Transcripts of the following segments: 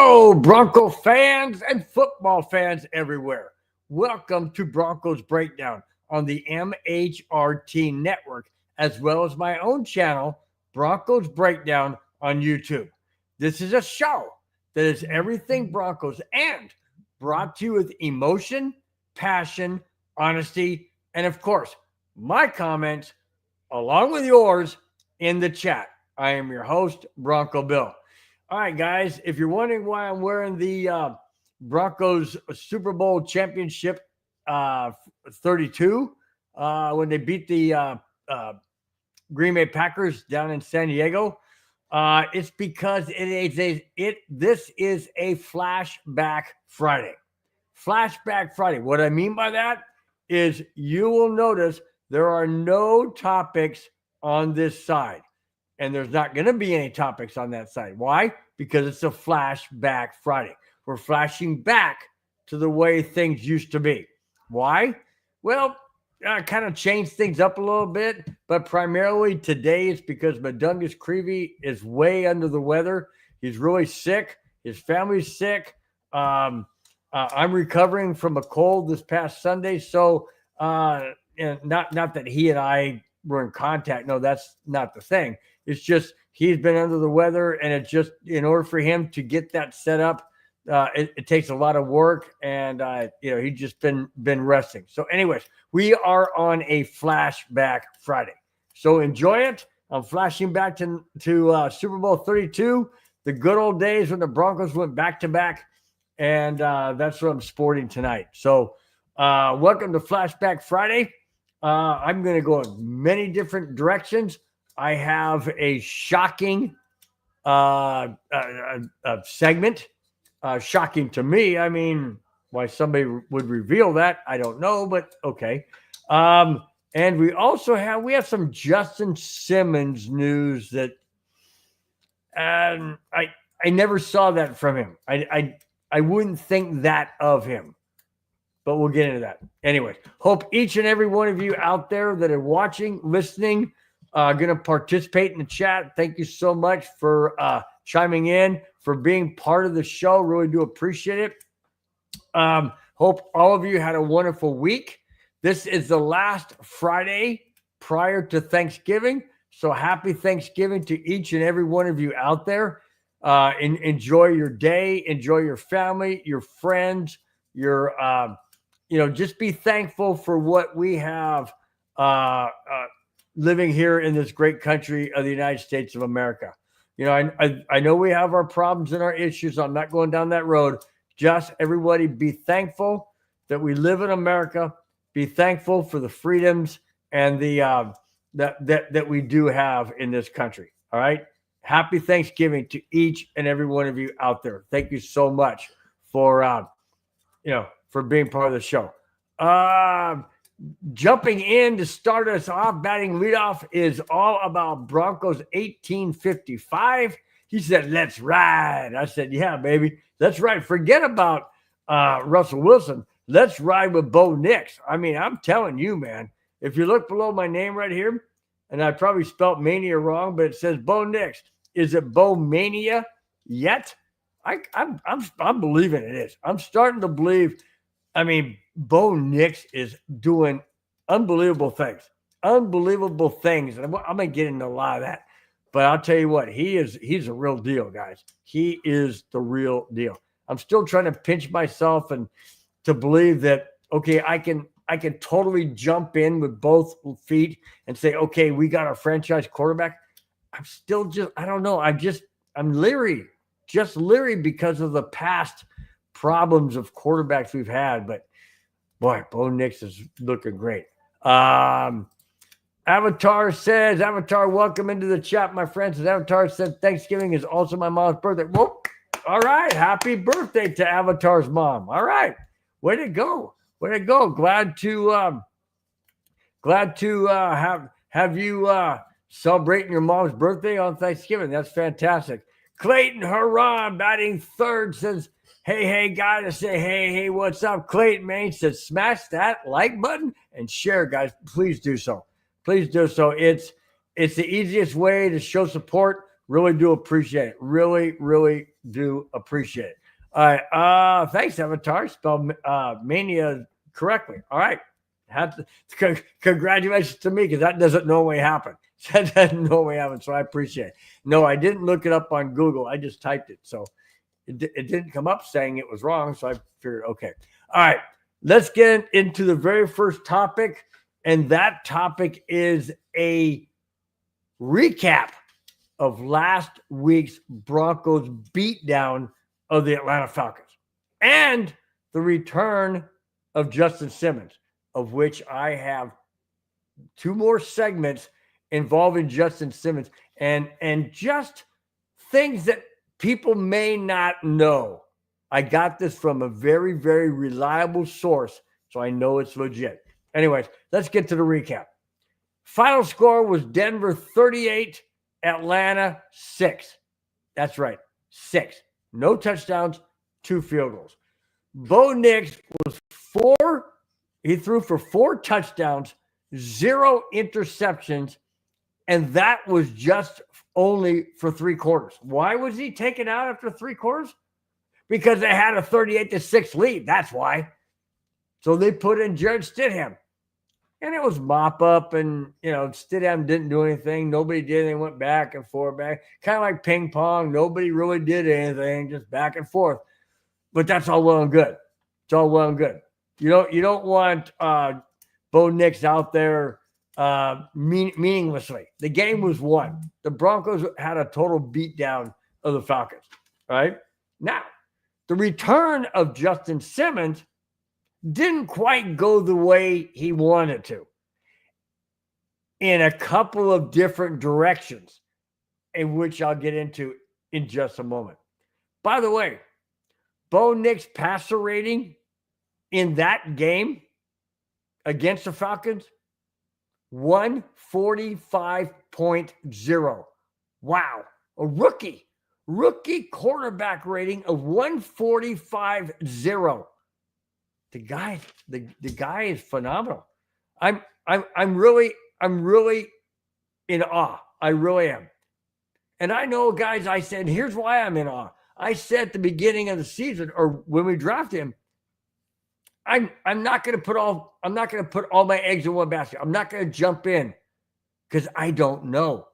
Hello, Bronco fans and football fans everywhere. Welcome to Broncos Breakdown on the MHRT network, as well as my own channel, Broncos Breakdown on YouTube. This is a show that is everything Broncos and brought to you with emotion, passion, honesty, and of course, my comments along with yours in the chat. I am your host, Bronco Bill. All right, guys, if you're wondering why I'm wearing the Broncos Super Bowl championship 32 when they beat the Green Bay Packers down in San Diego, it's because this is a Flashback Friday. Flashback Friday. What I mean by that is you will notice there are no topics on this side. And there's not going to be any topics on that side. Why? Because it's a Flashback Friday. We're flashing back to the way things used to be. Why? Well, I kind of changed things up a little bit, but primarily today it's because Madungus Creevy is way under the weather. He's really sick. His family's sick. I'm recovering from a cold this past Sunday. So not that he and I were in contact. No, that's not the thing. It's just he's been under the weather, and it's just in order for him to get that set up, it takes a lot of work, and he's just been resting. So, anyways, we are on a Flashback Friday, so enjoy it. I'm flashing back to Super Bowl 32, the good old days when the Broncos went back to back, and that's what I'm sporting tonight. So, welcome to Flashback Friday. I'm going to go in many different directions. I have a shocking segment. Shocking to me. I mean, why somebody would reveal that, I don't know, but okay. And we also have some Justin Simmons news that I never saw that from him. I wouldn't think that of him. But we'll get into that. Anyway, hope each and every one of you out there that are watching, listening, going to participate in the chat. Thank you so much for chiming in, for being part of the show. Really do appreciate it. Hope all of you had a wonderful week. This is the last Friday prior to Thanksgiving. So happy Thanksgiving to each and every one of you out there. Enjoy your day. Enjoy your family, your friends, your just be thankful for what we have living here in this great country of the United States of America. I know we have our problems and our issues. I'm not going down that road. Just everybody be thankful that we live in America. Be thankful for the freedoms and the that we do have in this country. All right. Happy Thanksgiving to each and every one of you out there. Thank you so much for for being part of the show. Jumping in to start us off, batting leadoff is all about Broncos 1855. He said, "Let's ride." I said, "Yeah, baby, let's ride. Forget about Russell Wilson. Let's ride with Bo Nix." I mean, I'm telling you, man, if you look below my name right here, and I probably spelled mania wrong, but it says Bo Nix. Is it Bo Mania yet? I'm believing it is. I'm starting to believe. I mean, Bo Nix is doing unbelievable things. And I'm going to get into a lot of that. But I'll tell you what, he's a real deal, guys. He is the real deal. I'm still trying to pinch myself and to believe that, okay, I can totally jump in with both feet and say, okay, we got our franchise quarterback. I'm still I don't know. I'm leery. Just leery because of the past problems of quarterbacks we've had. But boy, Bo Nix is looking great. Avatar, welcome into the chat, my friends. Avatar said Thanksgiving is also my mom's birthday. Whoa. All right. Happy birthday to Avatar's mom. All right. Way to go. Glad to have you celebrating your mom's birthday on Thanksgiving. That's fantastic. Clayton Hurrah, batting third, says, hey, guys. I say, hey, what's up? Clayton, man, he says, smash that like button and share, guys. Please do so. It's the easiest way to show support. Really do appreciate it. Really, really do appreciate it. All right. Thanks, Avatar. Spelled mania correctly. All right. Congratulations to me, because that doesn't normally happen. That doesn't normally happen, so I appreciate it. No, I didn't look it up on Google. I just typed it. So it didn't come up saying it was wrong, so I figured, okay. All right. Let's get into the very first topic, and that topic is a recap of last week's Broncos beatdown of the Atlanta Falcons and the return of Justin Simmons, of which I have 2 more segments involving Justin Simmons and just things that people may not know. I got this from a very, very reliable source, so I know it's legit. Anyways, let's get to the recap. Final score was Denver 38, Atlanta 6. That's right, 6. No touchdowns, 2 field goals. Bo Nix was 4. He threw for 4 touchdowns, 0 interceptions, and that was just only for 3 quarters. Why was he taken out after 3 quarters? Because they had a 38-6 lead. That's why. So they put in Jared Stidham. And it was mop up, and, Stidham didn't do anything. Nobody did anything. Went back and forth, kind of like ping pong. Nobody really did anything, just back and forth. But that's all well and good. It's all well and good. You don't want Bo Nix out there meaninglessly. The game was won. The Broncos had a total beatdown of the Falcons. Right? Now, the return of Justin Simmons didn't quite go the way he wanted to in a couple of different directions, in which I'll get into in just a moment. By the way, Bo Nix passer rating in that game against the Falcons, 145.0. Wow. A rookie quarterback rating of 145.0. The guy is phenomenal. I'm really in awe. I really am. And I know, guys, I said, here's why I'm in awe. I said at the beginning of the season, or when we drafted him, I'm not going to put all my eggs in one basket. I'm not going to jump in because I don't know.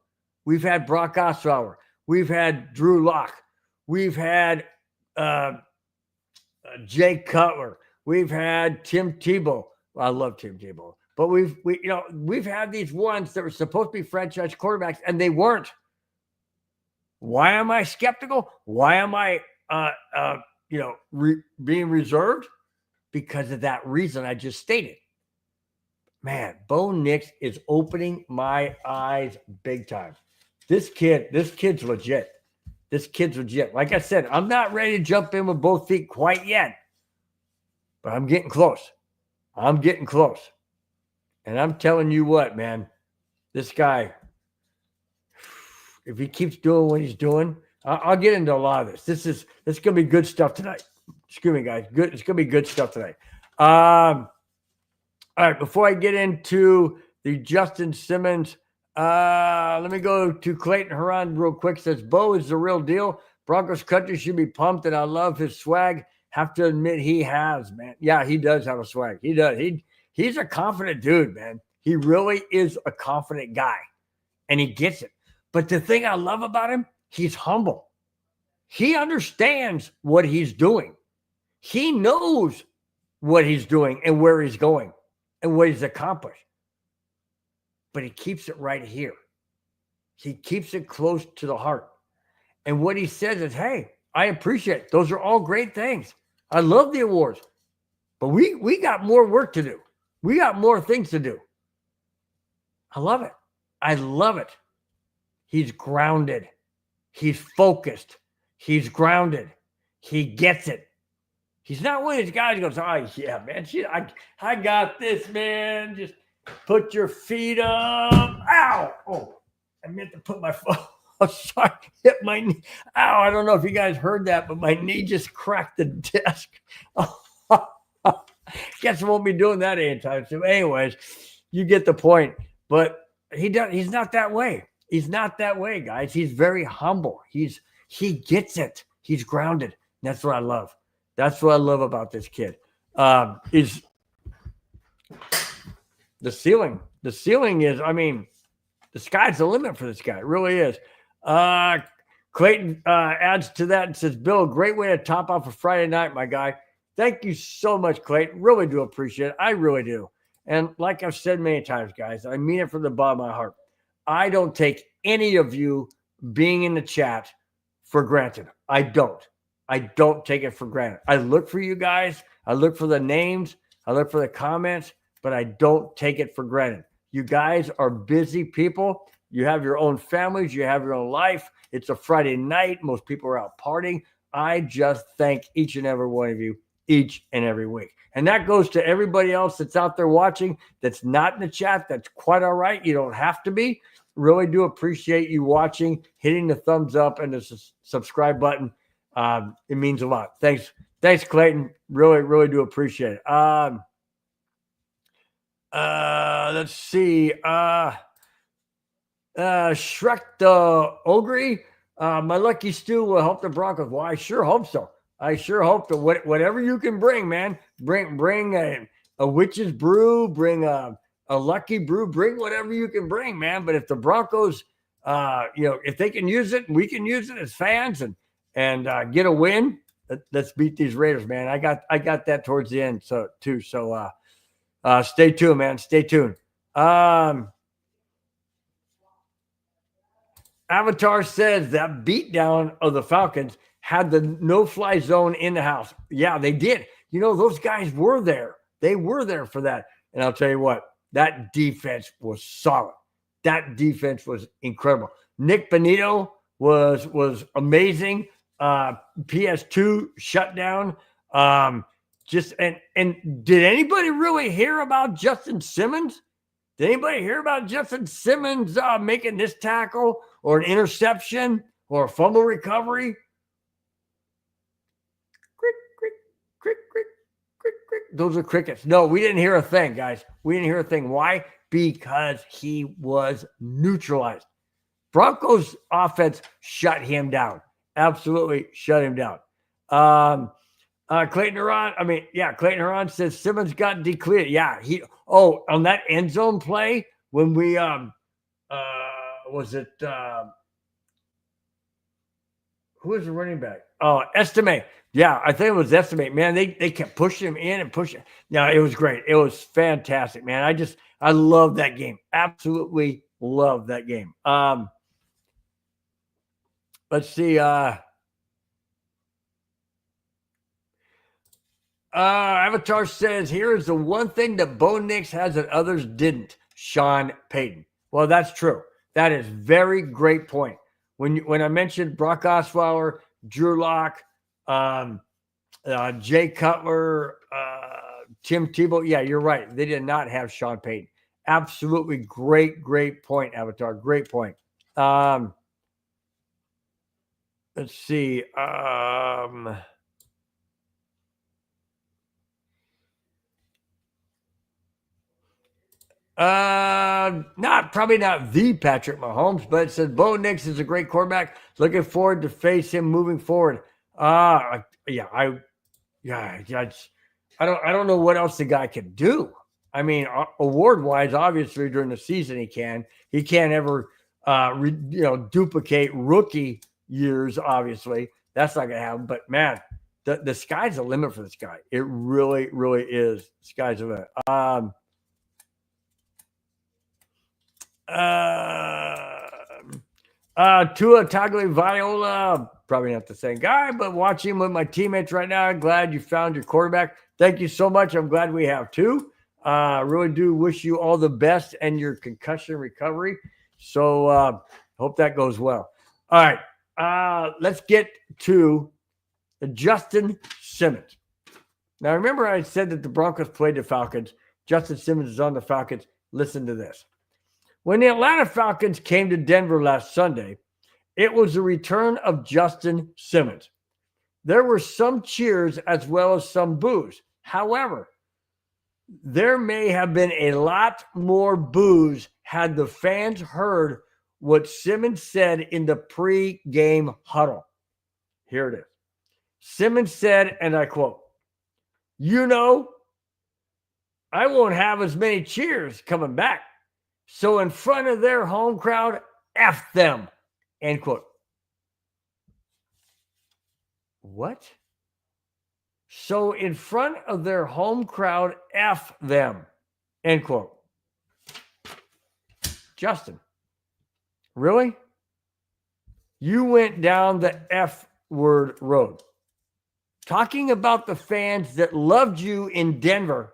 We've had Brock Osweiler. We've had Drew Lock. We've had Jay Cutler. We've had Tim Tebow. Well, I love Tim Tebow, but we've had these ones that were supposed to be franchise quarterbacks, and they weren't. Why am I skeptical? Why am I being reserved? Because of that reason I just stated. Man, Bo Nix is opening my eyes big time. This kid's legit. This kid's legit. Like I said, I'm not ready to jump in with both feet quite yet, but I'm getting close. And I'm telling you what, man, this guy, if he keeps doing what he's doing, I'll get into a lot of this. This is going to be good stuff tonight. Excuse me, guys. Good. It's going to be good stuff tonight. All right. Before I get into the Justin Simmons, let me go to Clayton Huron real quick. Says, Bo is the real deal. Broncos country should be pumped, and I love his swag. Have to admit he has, man. Yeah, he does have a swag. He does. He's a confident dude, man. He really is a confident guy, and he gets it. But the thing I love about him, he's humble. He understands what he's doing. He knows what he's doing and where he's going and what he's accomplished. But he keeps it right here. He keeps it close to the heart. And what he says is, hey, I appreciate it. Those are all great things. I love the awards. But we got more work to do. We got more things to do. I love it. I love it. He's grounded. He's focused. He's grounded. He gets it. He's not one of these guys who goes, oh, yeah, man. I got this, man. Just put your feet up. Ow. Oh, I meant to put my foot. Oh, sorry. Hit my knee. Ow. I don't know if you guys heard that, but my knee just cracked the desk. Guess I won't be doing that anytime soon. Anyways, you get the point. But he's not that way. He's not that way, guys. He's very humble. He gets it. He's grounded. That's what I love. That's what I love about this kid. Is the ceiling. The ceiling is, I mean, the sky's the limit for this guy. It really is. Clayton adds to that and says, Bill, great way to top off a Friday night, my guy. Thank you so much, Clayton. Really do appreciate it. I really do. And like I've said many times, guys, I mean it from the bottom of my heart. I don't take any of you being in the chat for granted. I don't take it for granted. I look for you guys. I look for the names. I look for the comments, but I don't take it for granted. You guys are busy people. You have your own families. You have your own life. It's a Friday night. Most people are out partying. I just thank each and every one of you each and every week. And that goes to everybody else that's out there watching that's not in the chat. That's quite all right. You don't have to be. Really do appreciate you watching, hitting the thumbs up and the subscribe button. It means a lot. Thanks, Clayton. Really do appreciate it. Let's see. Shrek the Ogre. My lucky stew will help the Broncos. Well, I sure hope so. I sure hope that whatever you can bring, man. Bring a witch's brew. Bring a lucky brew. Bring whatever you can bring, man. But if the Broncos, if they can use it, we can use it as fans and get a win. Let's beat these Raiders, man. I got that towards the end, too. So stay tuned, man. Stay tuned. Avatar says that beatdown of the Falcons had the no-fly zone in the house. Yeah, they did. Those guys were there. They were there for that. And I'll tell you what, that defense was solid. That defense was incredible. Nick Benito was amazing. PS2 shutdown. And did anybody really hear about Justin Simmons? Did anybody hear about Justin Simmons making this tackle or an interception or a fumble recovery? Crick, crick, crick, crick, crick, crick. Those are crickets. No, we didn't hear a thing, guys. We didn't hear a thing. Why? Because he was neutralized. Broncos offense shut him down. Absolutely shut him down. Clayton Huron says Simmons got declared. Yeah, on that end zone play when we who was the running back? Oh, Estime. Yeah, I think it was Estime. Man, they kept pushing him in and pushing. Yeah, it was great. It was fantastic, man. I love that game. Absolutely love that game. Let's see. Avatar says, here is the one thing that Bo Nix has that others didn't. Sean Payton. Well, that's true. That is very great point. When I mentioned Brock Osweiler, Drew Lock, Jay Cutler, Tim Tebow, yeah, you're right. They did not have Sean Payton. Absolutely great point, Avatar. Great point. Let's see. Probably not the Patrick Mahomes, but it says Bo Nix is a great quarterback. Looking forward to face him moving forward. I don't know what else the guy can do. I mean, award-wise, obviously during the season he can't ever duplicate rookie years. Obviously, that's not gonna happen. But man, the sky's the limit for this guy. It really is. The sky's the limit. Tua Tagovailoa, probably not the same guy, but watching with my teammates right now. I'm glad you found your quarterback. Thank you so much. I'm glad we have two. Really do wish you all the best and your concussion recovery. So hope that goes well. All right. Let's get to Justin Simmons. Now, remember I said that the Broncos played the Falcons. Justin Simmons is on the Falcons. Listen to this. When the Atlanta Falcons came to Denver last Sunday, it was the return of Justin Simmons. There were some cheers as well as some boos. However, there may have been a lot more boos had the fans heard what Simmons said in the pre-game huddle. Here it is. Simmons said, and I quote, "You know, I won't have as many cheers coming back. So in front of their home crowd, F them," end quote. What? So in front of their home crowd, F them, end quote. Justin, really? You went down the F word road, talking about the fans that loved you in Denver,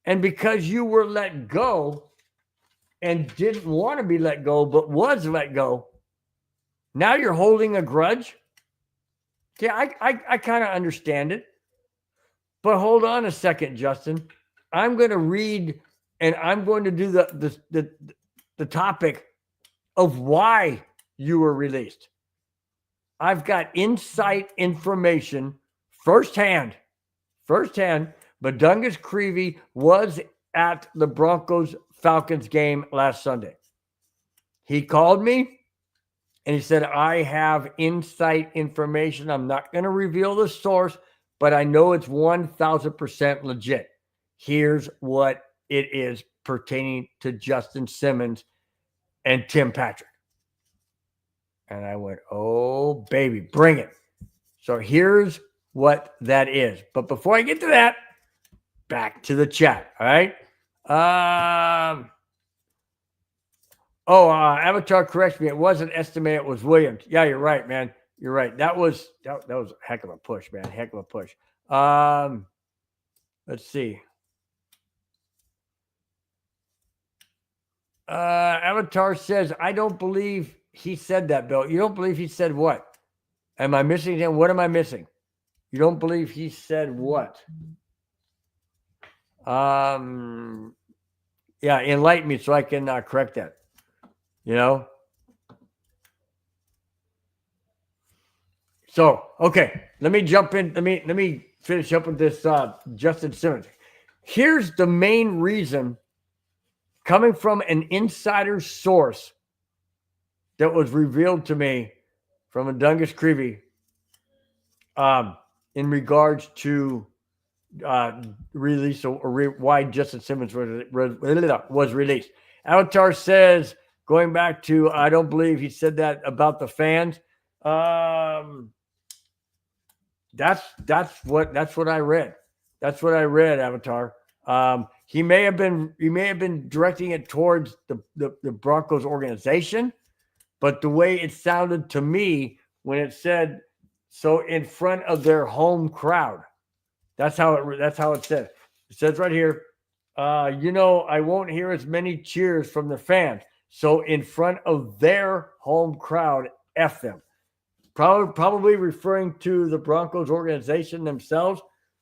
and because you were let go and didn't want to be let go, but was let go, now you're holding a grudge? Yeah, I kind of understand it. But hold on a second, Justin. I'm going to read and I'm going to do the topic of why you were released. I've got inside information firsthand. Badungus Creevy was at the Broncos Falcons game last Sunday. He called me and he said, "I have inside information. I'm not going to reveal the source, but I know it's 1,000% legit. Here's what it is pertaining to Justin Simmons and Tim Patrick." And I went, "Oh, baby, bring it." So here's what that is. But before I get to that, back to the chat. All right. Avatar corrects me. It wasn't Estimate. It was Williams. Yeah, you're right, man. You're right. That was a heck of a push, man. Heck of a push. Let's see. Avatar says, "I don't believe he said that, Bill." You don't believe he said what? Am I missing him? What am I missing? You don't believe he said what? Yeah, enlighten me so I can correct that. You know? So, okay, let me jump in. Let me finish up with this Justin Simmons. Here's the main reason, coming from an insider source that was revealed to me from a Dungus Creevy, in regards to release or why Justin Simmons was released. Avatar says, going back to, I don't believe he said that about the fans. That's what I read. That's what I read, Avatar. He may have been directing it towards the Broncos organization, but the way it sounded to me when it said, "So in front of their home crowd," that's how it said. It says right here, "You know, I won't hear as many cheers from the fans. So in front of their home crowd, F them." Probably referring to the Broncos organization themselves,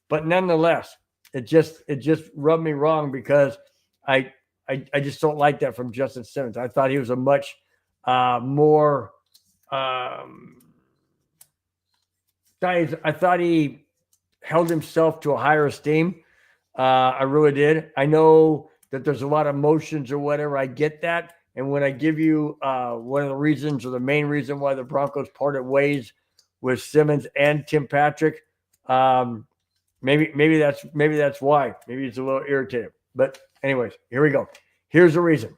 but nonetheless, it just rubbed me wrong because I just don't like that from Justin Simmons. I thought he was a much more. I thought he held himself to a higher esteem. I really did. I know that there's a lot of emotions or whatever. I get that. And when I give you one of the reasons or the main reason why the Broncos parted ways with Simmons and Tim Patrick, maybe that's why. Maybe it's a little irritated. But anyways, here we go. Here's the reason.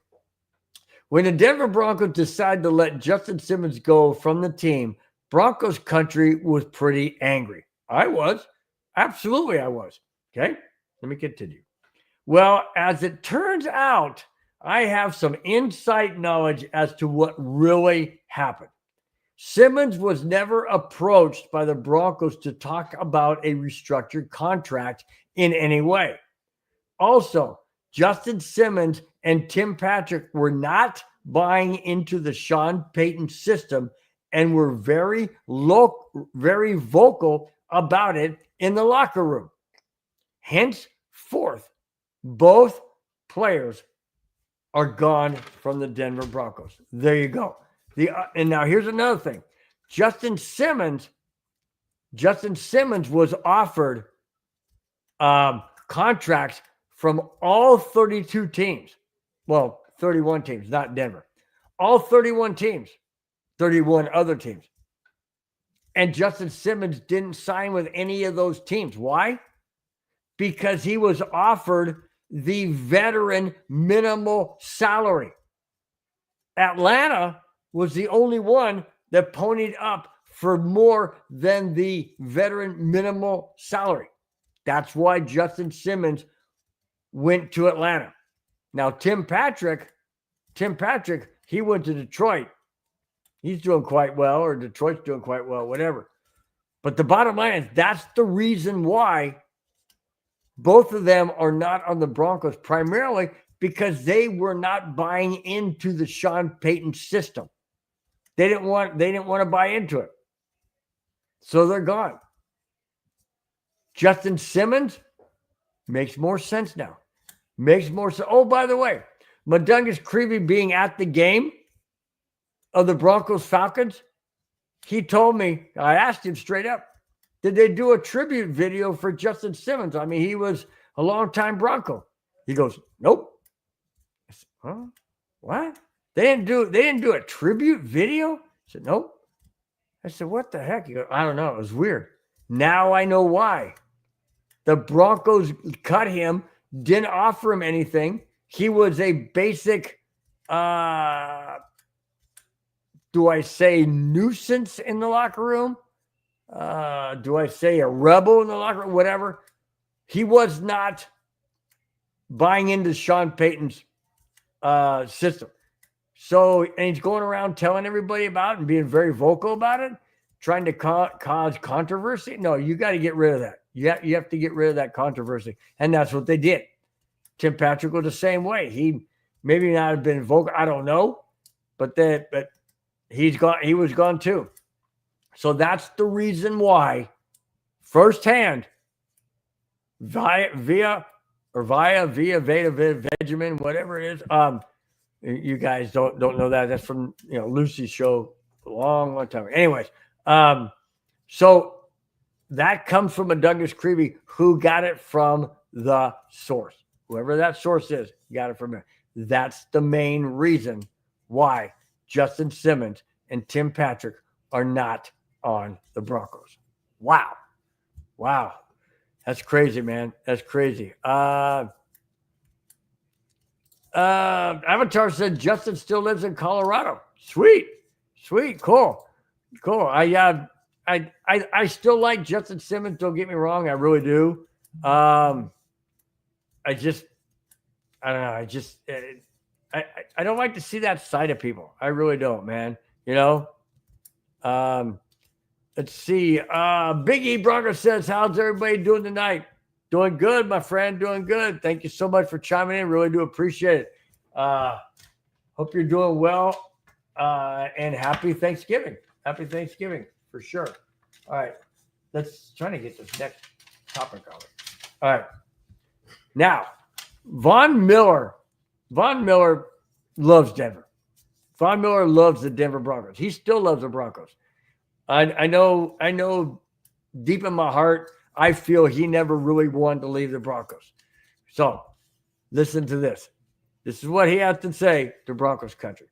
When the Denver Broncos decided to let Justin Simmons go from the team, Broncos country was pretty angry. I was. Absolutely, I was. Okay, let me continue. Well, as it turns out, I have some insight knowledge as to what really happened. Simmons was never approached by the Broncos to talk about a restructured contract in any way. Also, Justin Simmons and Tim Patrick were not buying into the Sean Payton system and were very vocal about it in the locker room. Henceforth, both players are gone from the Denver Broncos. There you go. And now here's another thing. Justin Simmons was offered contracts from all 32 teams. Well, 31 teams, not Denver. All 31 teams, 31 other teams. And Justin Simmons didn't sign with any of those teams. Why? Because he was offered the veteran minimal salary. Atlanta was the only one that ponied up for more than the veteran minimal salary. That's why Justin Simmons went to Atlanta. Now, Tim Patrick, he went to Detroit. He's doing quite well, or Detroit's doing quite well, whatever. But the bottom line is that's the reason why both of them are not on the Broncos, primarily because they were not buying into the Sean Payton system. They didn't want to buy into it. So they're gone. Justin Simmons makes more sense now. Makes more sense. Oh, by the way, Mudungus Creevy being at the game of the Broncos Falcons, he told me, I asked him straight up, did they do a tribute video for Justin Simmons? I mean, he was a longtime Bronco. He goes, nope. I said, huh? What? They didn't do a tribute video? I said, nope. I said, what the heck? He goes, I don't know. It was weird. Now I know why. The Broncos cut him, didn't offer him anything. He was a basic, do I say nuisance in the locker room? Do I say a rebel in the locker room? Whatever. He was not buying into Sean Payton's system. So, and he's going around telling everybody about it and being very vocal about it, trying to cause controversy. No, you got to get rid of that. You have to get rid of that controversy. And that's what they did. Tim Patrick was the same way. He maybe not have been vocal. I don't know. But he's gone. He was gone too. So that's the reason why firsthand via Benjamin, whatever it is. You guys don't know that. That's from Lucy's show a long time. Anyways, so that comes from a Douglas Creevy who got it from the source. Whoever that source is, got it from him. That's the main reason why Justin Simmons and Tim Patrick are not on the Broncos. Wow. That's crazy, man. That's crazy. Avatar said Justin still lives in Colorado. Sweet, cool. I still like Justin Simmons. Don't get me wrong, I really do. I don't know. I don't like to see that side of people. I really don't, man. Let's see. Big E Bronco says, how's everybody doing tonight? Doing good, my friend. Doing good. Thank you so much for chiming in. Really do appreciate it. Hope you're doing well. And happy Thanksgiving. Happy Thanksgiving for sure. All right. Let's try to get this next topic on it. All right. Now, Von Miller loves Denver. Von Miller loves the Denver Broncos. He still loves the Broncos. I know deep in my heart, I feel he never really wanted to leave the Broncos. So listen to this. This is what he has to say to Broncos country.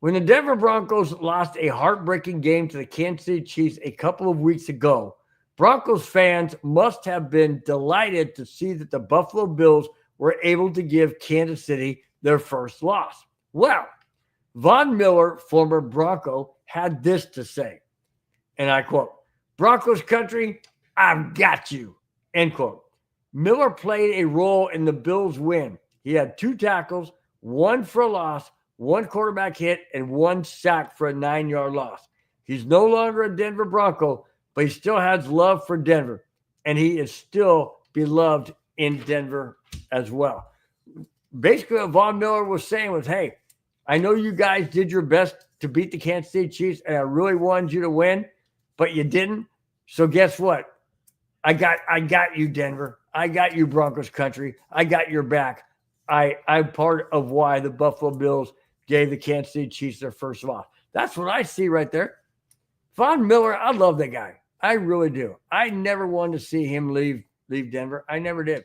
When the Denver Broncos lost a heartbreaking game to the Kansas City Chiefs a couple of weeks ago, Broncos fans must have been delighted to see that the Buffalo Bills were able to give Kansas City their first loss. Well, Von Miller, former Bronco, had this to say, and I quote, Broncos country, I've got you, end quote. Miller played a role in the Bills' win. He had 2 tackles, 1 for a loss, 1 quarterback hit, and 1 sack for a 9-yard loss. He's no longer a Denver Bronco, but he still has love for Denver, and he is still beloved in Denver as well. Basically, what Von Miller was saying was, hey, I know you guys did your best to beat the Kansas City Chiefs, and I really wanted you to win, but you didn't. So guess what? I got you, Denver. I got you, Broncos country. I got your back. I'm part of why the Buffalo Bills gave the Kansas City Chiefs their first loss. That's what I see right there. Von Miller, I love that guy. I really do. I never wanted to see him leave Denver. I never did.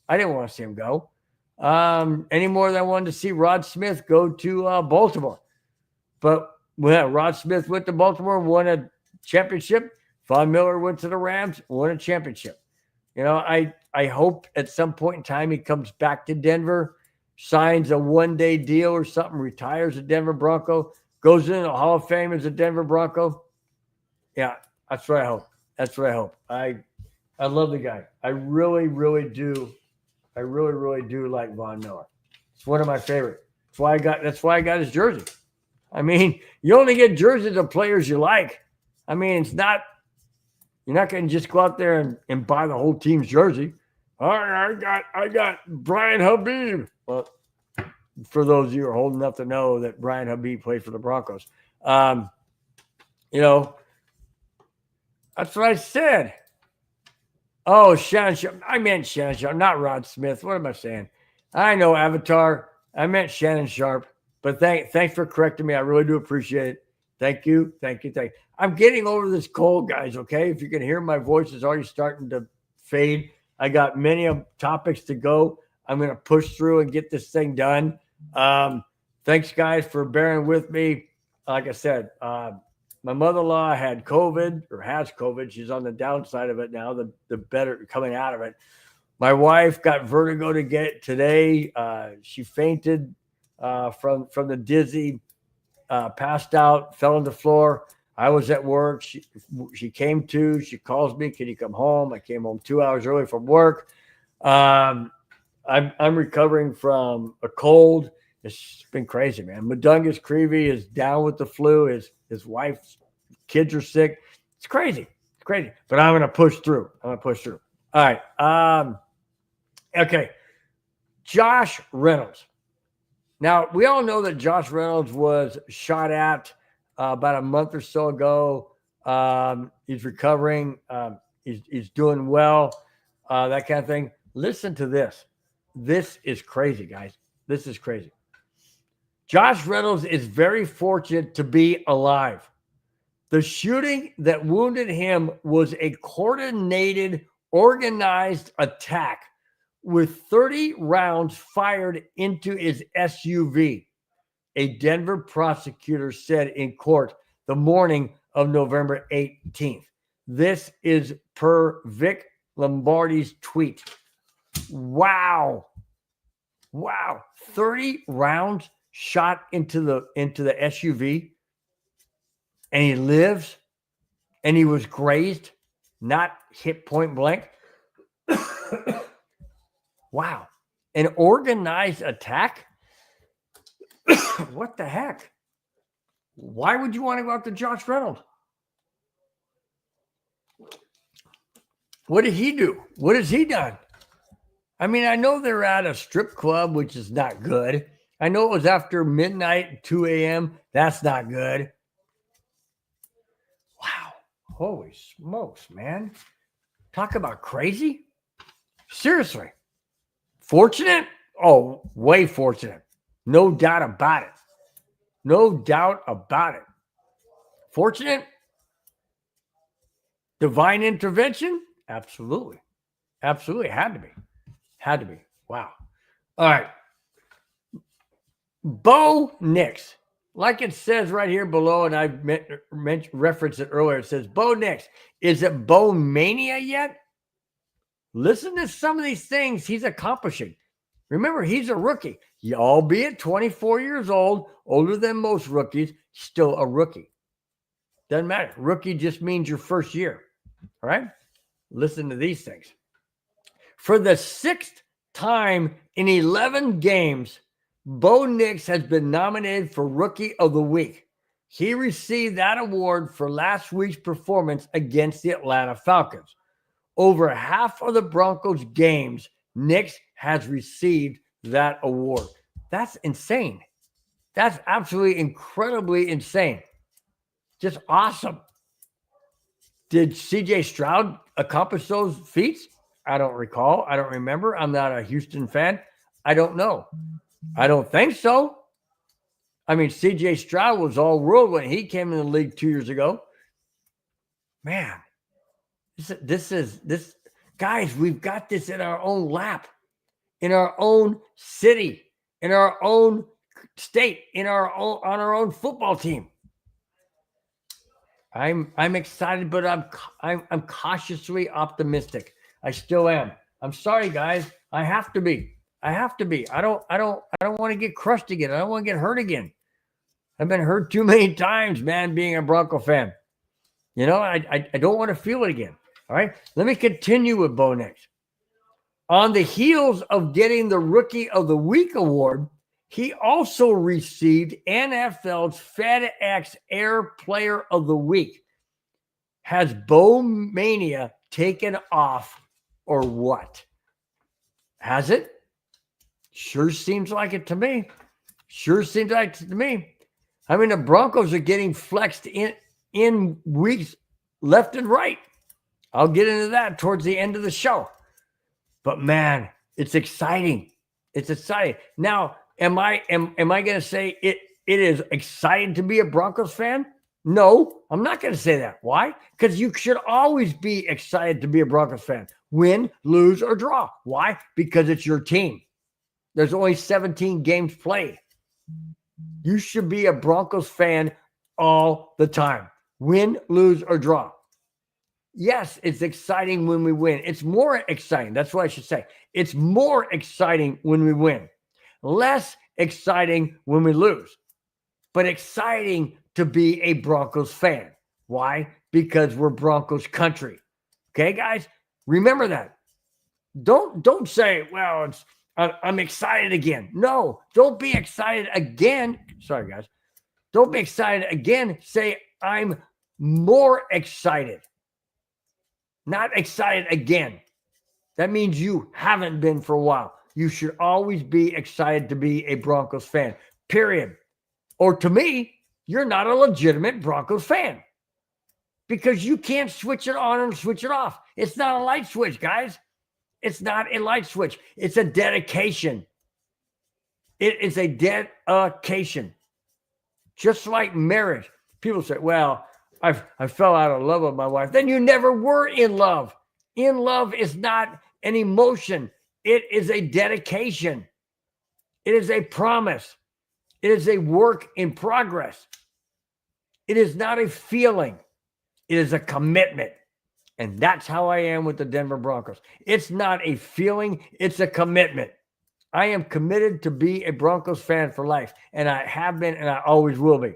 I didn't want to see him go. Any more than I wanted to see Rod Smith go to Baltimore. But Rod Smith went to Baltimore, won a championship. Von Miller went to the Rams, won a championship. You know, I hope at some point in time he comes back to Denver, signs a one-day deal or something, retires a Denver Bronco, goes into the Hall of Fame as a Denver Bronco. Yeah, that's what I hope. That's what I hope. I love the guy. I really, really do. I really, really do like Von Miller. It's one of my favorite. That's why I got his jersey. I mean, you only get jerseys of players you like. I mean, you're not going to just go out there and buy the whole team's jersey. All right, I got Brian Habib. Well, for those of you who are old enough to know that Brian Habib played for the Broncos, you know, that's what I said. Oh, Shannon Sharp. I meant Shannon Sharp, not Rod Smith. What am I saying? I know Avatar. I meant Shannon Sharp. But thanks for correcting me. I really do appreciate it. Thank you. I'm getting over this cold, guys, okay? If you can hear my voice is already starting to fade. I got many topics to go. I'm going to push through and get this thing done. Thanks, guys, for bearing with me. Like I said, my mother-in-law had COVID or has COVID. She's on the downside of it now, the better coming out of it. My wife got vertigo today. She fainted from the dizzy, passed out, fell on the floor. I was at work. She came to. She calls me, "Can you come home?" I came home 2 hours early from work. I'm recovering from a cold. It's been crazy, man. Madungus Creevy is down with the flu. His wife's kids are sick. It's crazy. It's crazy. But I'm going to push through. All right. Okay. Josh Reynolds. Now, we all know that Josh Reynolds was shot at about a month or so ago. He's recovering. He's doing well, that kind of thing. Listen to this. This is crazy, guys. This is crazy. Josh Reynolds is very fortunate to be alive. The shooting that wounded him was a coordinated, organized attack with 30 rounds fired into his SUV, a Denver prosecutor said in court the morning of November 18th. This is per Vic Lombardi's tweet. Wow. 30 rounds shot into the SUV, and he lives, and he was grazed, not hit point blank. Wow. An organized attack? What the heck? Why would you want to go after Josh Reynolds? What did he do? What has he done? I mean, I know they're at a strip club, which is not good. I know it was after midnight, 2 a.m. That's not good. Wow. Holy smokes, man. Talk about crazy. Seriously. Fortunate? Oh, way fortunate. No doubt about it. No doubt about it. Fortunate? Divine intervention? Absolutely. Absolutely. Had to be. Had to be. Wow. All right. Bo Nix. Like it says right here below, and I referenced it earlier. It says, Bo Nix. Is it Bo Mania yet? Listen to some of these things he's accomplishing. Remember, he's a rookie. Albeit 24 years old, older than most rookies, still a rookie. Doesn't matter. Rookie just means your first year. All right? Listen to these things. For the 6th time in 11 games, Bo Nix has been nominated for Rookie of the Week. He received that award for last week's performance against the Atlanta Falcons. Over half of the Broncos games, Nix has received that award. That's insane. That's absolutely incredibly insane. Just awesome. Did CJ Stroud accomplish those feats? I don't recall. I don't remember. I'm not a Houston fan. I don't know. I don't think so. I mean, CJ Stroud was all world when he came in the league 2 years ago. Man, this guys, we've got this in our own lap, in our own city, in our own state, on our own football team. I'm excited, but I'm cautiously optimistic. I still am. I'm sorry, guys. I have to be. I have to be. I don't want to get crushed again. I don't want to get hurt again. I've been hurt too many times, man, being a Bronco fan. You know, I don't want to feel it again. All right. Let me continue with Bo next. On the heels of getting the Rookie of the Week award, he also received NFL's FedEx Air Player of the Week. Has Bo Mania taken off or what? Has it? Sure seems like it to me. Sure seems like it to me. I mean, the Broncos are getting flexed in weeks left and right. I'll get into that towards the end of the show. But man, it's exciting. It's exciting. Now, am I going to say it is exciting to be a Broncos fan? No, I'm not going to say that. Why? Because you should always be excited to be a Broncos fan. Win, lose, or draw. Why? Because it's your team. There's only 17 games played. You should be a Broncos fan all the time. Win, lose, or draw. Yes, it's exciting when we win. It's more exciting. That's what I should say. It's more exciting when we win. Less exciting when we lose. But exciting to be a Broncos fan. Why? Because we're Broncos country. Okay, guys? Remember that. Don't say, well, I'm excited again. No, don't be excited again. Sorry, guys. Don't be excited again. Say, I'm more excited. Not excited again. That means you haven't been for a while. You should always be excited to be a Broncos fan, period. Or to me, you're not a legitimate Broncos fan because you can't switch it on and switch it off. It's not a light switch, guys. It's not a light switch. It's a dedication. It is a dedication. Just like marriage. People say, well, I fell out of love with my wife. Then you never were in love. In love is not an emotion. It is a dedication. It is a promise. It is a work in progress. It is not a feeling. It is a commitment. And that's how I am with the Denver Broncos. It's not a feeling. It's a commitment. I am committed to be a Broncos fan for life. And I have been and I always will be.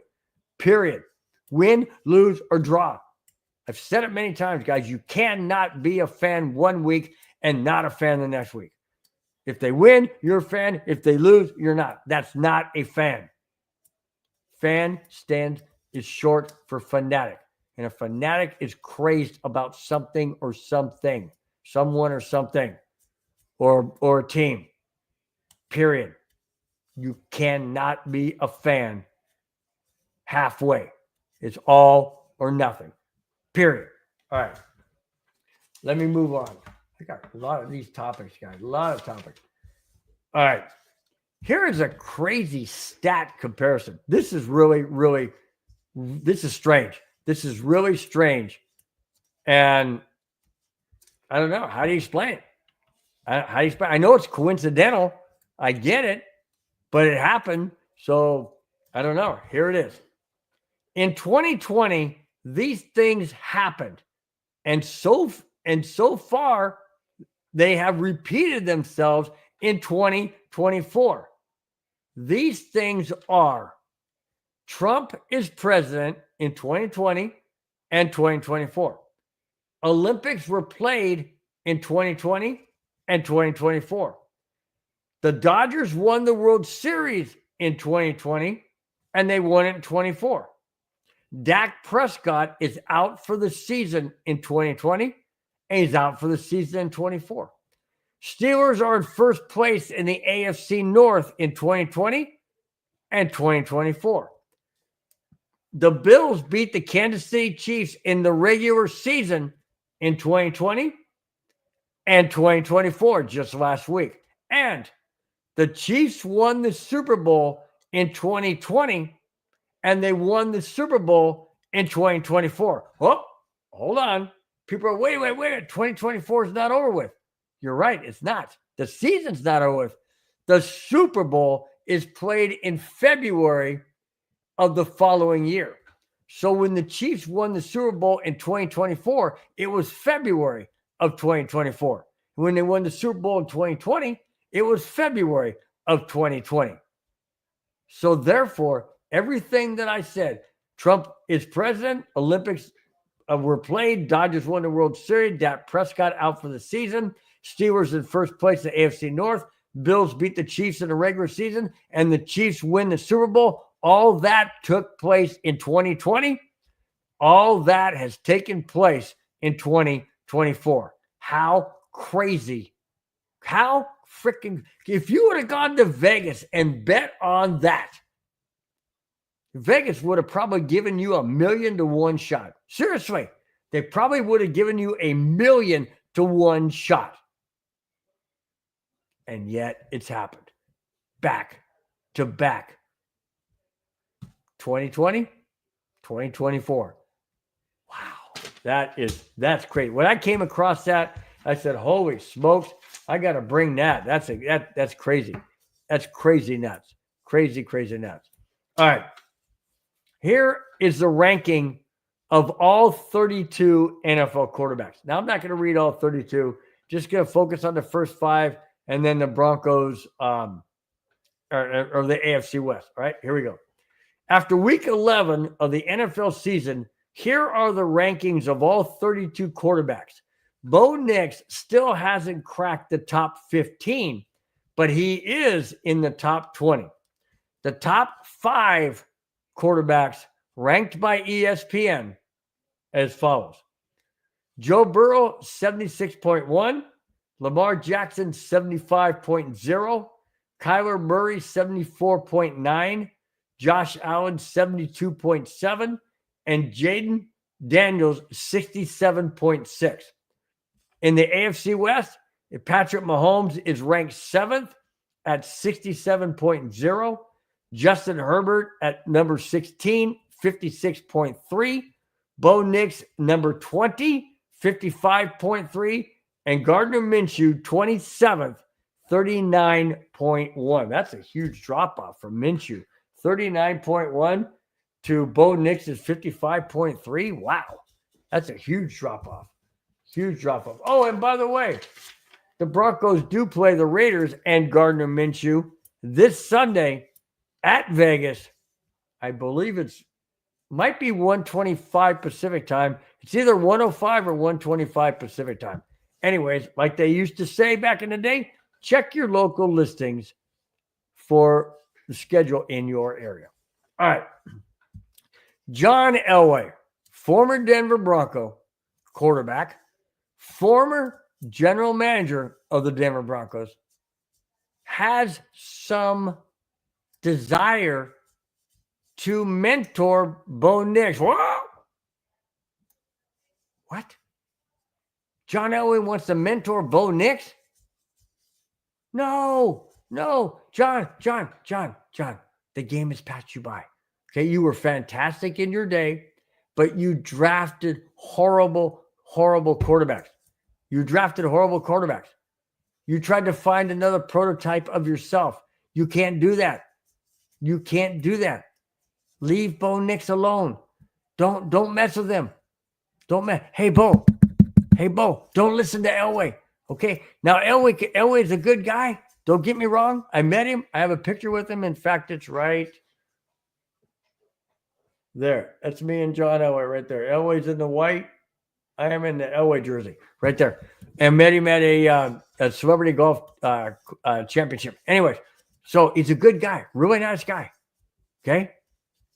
Period. Win, lose, or draw. I've said it many times, guys. You cannot be a fan one week and not a fan the next week. If they win, you're a fan. If they lose, you're not. That's not a fan. Fan is short for fanatic. And a fanatic is crazed about something or something, someone or something, or a team. Period. You cannot be a fan halfway. It's all or nothing. Period. All right. Let me move on. I got a lot of these topics, guys. A lot of topics. All right. Here is a crazy stat comparison. This is this is strange. This is really strange. And I don't know. How do you explain it? I know it's coincidental. I get it. But it happened. So I don't know. Here it is. In 2020, these things happened. And so far, they have repeated themselves in 2024. These things are: Trump is president in 2020 and 2024. Olympics were played in 2020 and 2024. The Dodgers won the World Series in 2020 and they won it in 24. Dak Prescott is out for the season in 2020 and he's out for the season in 24. Steelers are in first place in the AFC North in 2020 and 2024. The Bills beat the Kansas City Chiefs in the regular season in 2020 and 2024 just last week. And the Chiefs won the Super Bowl in 2020 and they won the Super Bowl in 2024. Oh, hold on. People are, wait. 2024 is not over with. You're right. It's not. The season's not over with. The Super Bowl is played in February of the following year. So when the Chiefs won the Super Bowl in 2024, it was February of 2024. When they won the Super Bowl in 2020, it was February of 2020. So therefore, everything that I said, Trump is president, Olympics were played, Dodgers won the World Series, Dak Prescott out for the season, Steelers in first place in the AFC North, Bills beat the Chiefs in the regular season, and the Chiefs win the Super Bowl. All that took place in 2020. All that has taken place in 2024. How crazy. How freaking, if you would have gone to Vegas and bet on that, Vegas would have probably given you $1 million to 1 shot. Seriously, they probably would have given you $1 million to 1 shot. And yet it's happened. Back to back. 2020, 2024. Wow. That's great. When I came across that, I said, holy smokes, I got to bring that. That's crazy. That's crazy nuts. Crazy nuts. All right. Here is the ranking of all 32 NFL quarterbacks. Now, I'm not going to read all 32. Just going to focus on the first 5 and then the Broncos or the AFC West. All right, here we go. After week 11 of the NFL season, here are the rankings of all 32 quarterbacks. Bo Nix still hasn't cracked the top 15, but he is in the top 20. The top 5 quarterbacks ranked by ESPN as follows. Joe Burrow, 76.1. Lamar Jackson, 75.0. Kyler Murray, 74.9. Josh Allen, 72.7. And Jaden Daniels, 67.6. In the AFC West, Patrick Mahomes is ranked 7th at 67.0. Justin Herbert at number 16, 56.3. Bo Nix, number 20, 55.3. And Gardner Minshew, 27th, 39.1. That's a huge drop-off from Minshew. 39.1 to Bo Nix's 55.3. Wow. That's a huge drop-off. Huge drop-off. Oh, and by the way, the Broncos do play the Raiders and Gardner Minshew this Sunday at Vegas. I believe might be 1:25 Pacific time. It's either 1:05 or 1:25 Pacific time. Anyways, like they used to say back in the day, check your local listings for the schedule in your area. All right. John Elway, former Denver Bronco quarterback, former general manager of the Denver Broncos, has some desire to mentor Bo Nix. Whoa! What? John Elway wants to mentor Bo Nix? No. John. The game has passed you by. Okay, you were fantastic in your day, but you drafted horrible quarterbacks. You tried to find another prototype of yourself. You can't do that. Leave Bo Nix alone. Don't mess with him. Hey, Bo, don't listen to Elway. Okay? Now, Elway is a good guy. Don't get me wrong. I met him. I have a picture with him. In fact, it's right there. That's me and John Elway right there. Elway's in the white. I am in the Elway jersey right there. And met him at a celebrity golf championship. Anyways, so he's a good guy. Really nice guy. Okay?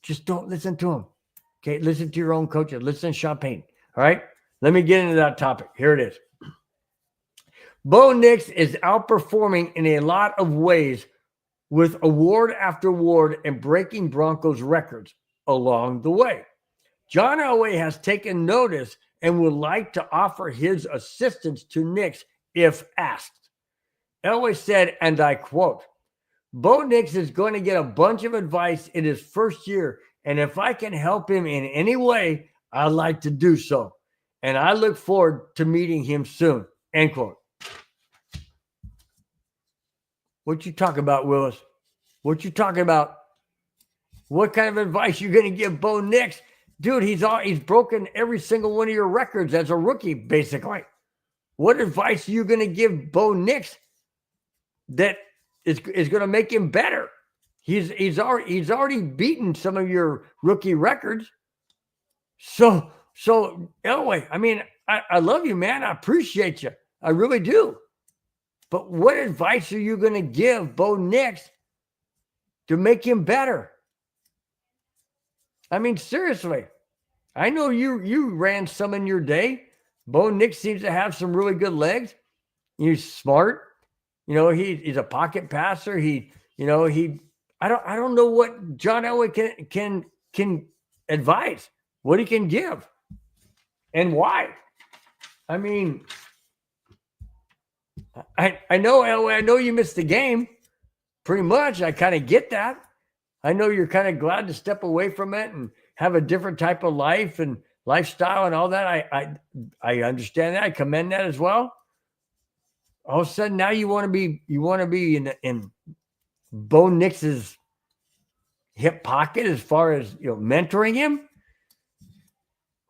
Just don't listen to him. Okay? Listen to your own coaches. Listen to Champagne. All right? Let me get into that topic. Here it is. Bo Nix is outperforming in a lot of ways with award after award and breaking Broncos records along the way. John Elway has taken notice and would like to offer his assistance to Nix if asked. Elway said, and I quote, Bo Nix is going to get a bunch of advice in his first year, and if I can help him in any way, I'd like to do so. And I look forward to meeting him soon. End quote. What you talking about, Willis? What you talking about? What kind of advice you going to give Bo Nix? Dude, he's broken every single one of your records as a rookie, basically. What advice are you going to give Bo Nix that is going to make him better? He's already beaten some of your rookie records. So Elway, I mean, I love you, man. I appreciate you. I really do. But what advice are you going to give Bo Nix to make him better? I mean, seriously. I know you ran some in your day. Bo Nix seems to have some really good legs. He's smart. He's a pocket passer. I don't know what John Elway can advise, what he can give, and why. I mean, I know Elway. I know you missed the game, pretty much. I kind of get that. I know you're kind of glad to step away from it and have a different type of life and lifestyle and all that. I understand that. I commend that as well. All of a sudden now you want to be in Bo Nix's hip pocket as far as mentoring him.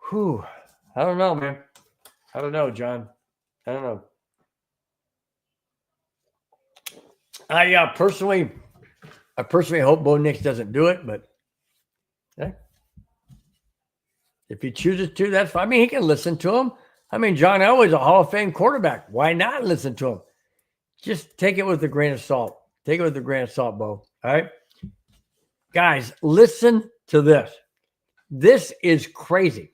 Whew. I don't know, man. I don't know, John. I don't know. I personally hope Bo Nix doesn't do it, but if he chooses to, that's fine. I mean, he can listen to him. I mean, John Elway's a Hall of Fame quarterback. Why not listen to him? Just take it with a grain of salt. Take it with a grain of salt, Bo. All right? Guys, listen to this. This is crazy.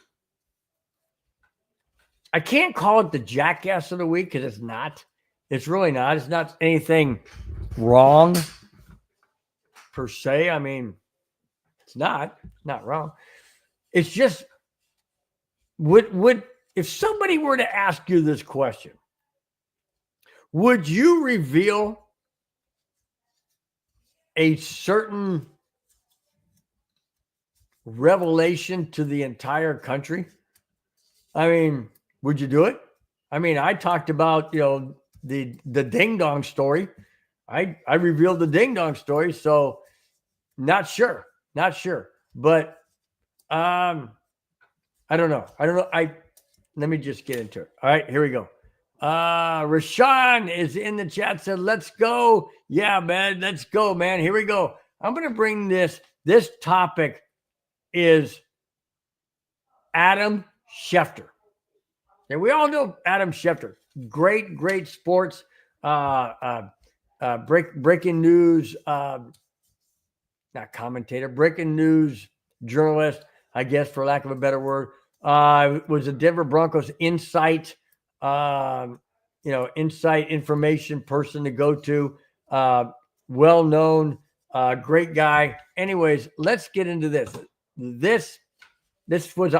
I can't call it the jackass of the week because it's not. It's really not. It's not anything wrong per se. I mean, it's not wrong. It's just would if somebody were to ask you this question, would you reveal a certain revelation to the entire country? I mean, would you do it? I mean, I talked about, the ding dong story. I revealed the ding dong story, so not sure. But I don't know. Let me just get into it. All right, here we go. Rashawn is in the chat, said, let's go. Yeah, man, let's go, man. Here we go. I'm going to bring this topic is Adam Schefter. And we all know Adam Schefter. Great sports, breaking news, not commentator, breaking news journalist, I guess, for lack of a better word. Was a Denver Broncos insight information person to go to. Well-known, great guy. Anyways, let's get into this. This was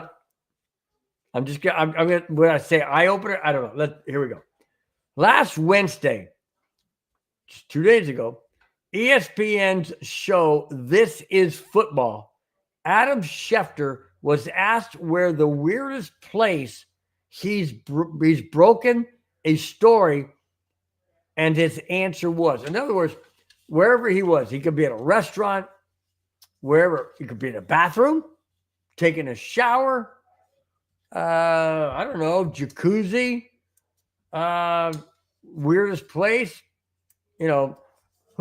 I'm gonna, when I say eye opener, I don't know. Here we go. Last Wednesday, just 2 days ago, ESPN's show This Is Football, Adam Schefter was asked where the weirdest place he's broken a story, and his answer was, in other words, wherever he was, he could be at a restaurant, wherever, he could be in a bathroom, taking a shower, I don't know, jacuzzi, weirdest place, who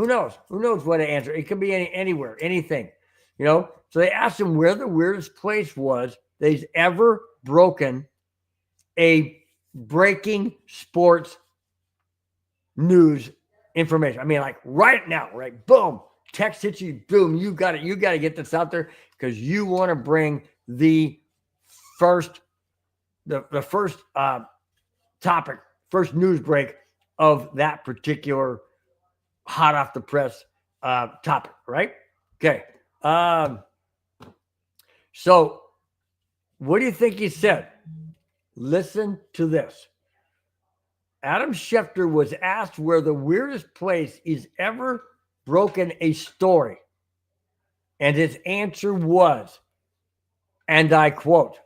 knows? Who knows what to answer? It could be anywhere, anything, So they asked him where the weirdest place was that he's ever broken a breaking sports news information. I mean, like right now, right? Boom, text hits you, boom, you got it. You got to get this out there because you want to bring the first topic, first news break of that particular hot off the press topic, right? Okay. So what do you think he said? Listen to this. Adam Schefter was asked where the weirdest place he's ever broken a story. And his answer was, and I quote,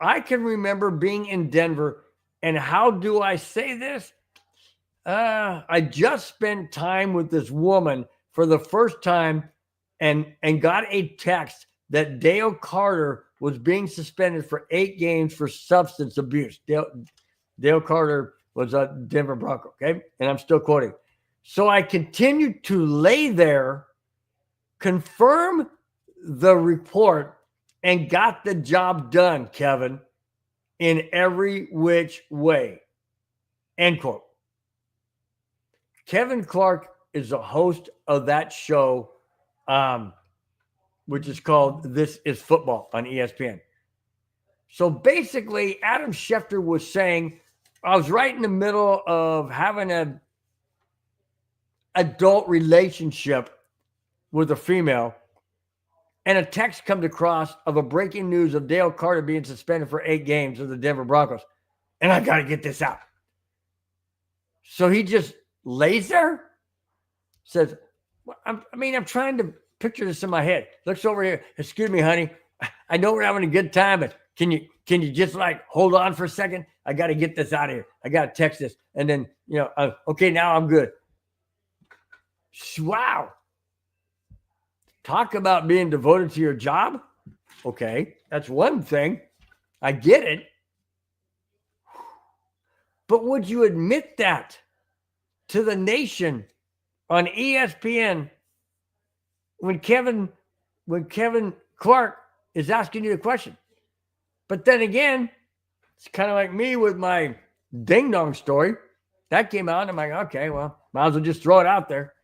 I can remember being in Denver, and how do I say this? I just spent time with this woman for the first time and got a text that Dale Carter was being suspended for 8 games for substance abuse. Dale Carter was a Denver Bronco, okay? And I'm still quoting. So I continued to lay there, confirm the report, and got the job done, Kevin, in every which way. End quote. Kevin Clark is the host of that show, which is called This Is Football on ESPN. So basically, Adam Schefter was saying, I was right in the middle of having an adult relationship with a female, and a text comes across of a breaking news of Dale Carter being suspended for 8 games of the Denver Broncos. And I got to get this out. So he just lays there, says, I'm trying to picture this in my head. Looks over here. Excuse me, honey. I know we're having a good time, but can you just like hold on for a second? I got to get this out of here. I got to text this. And then, okay, now I'm good. Wow. Talk about being devoted to your job. Okay, that's one thing. I get it. But would you admit that to the nation on ESPN when Kevin Clark is asking you a question? But then again, it's kind of like me with my ding dong story. That came out, and I'm like, okay, well, might as well just throw it out there.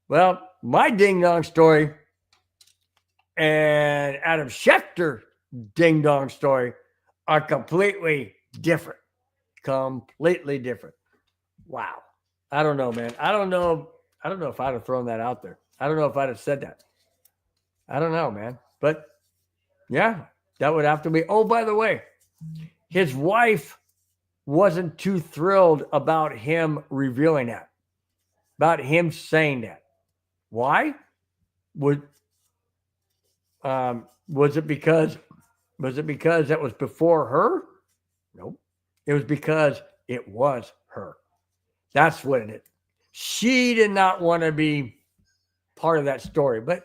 Well, my ding dong story and Adam Schefter ding dong story are completely different. Completely different. Wow. I don't know, man. I don't know if I'd have thrown that out there. I don't know if I'd have said that. I don't know, man. But yeah, that would have to be. Oh, by the way, his wife wasn't too thrilled about him revealing that, about him saying that. Why? Was it because that was before her? Nope. It was because it was her. That's what it is. She did not want to be part of that story, but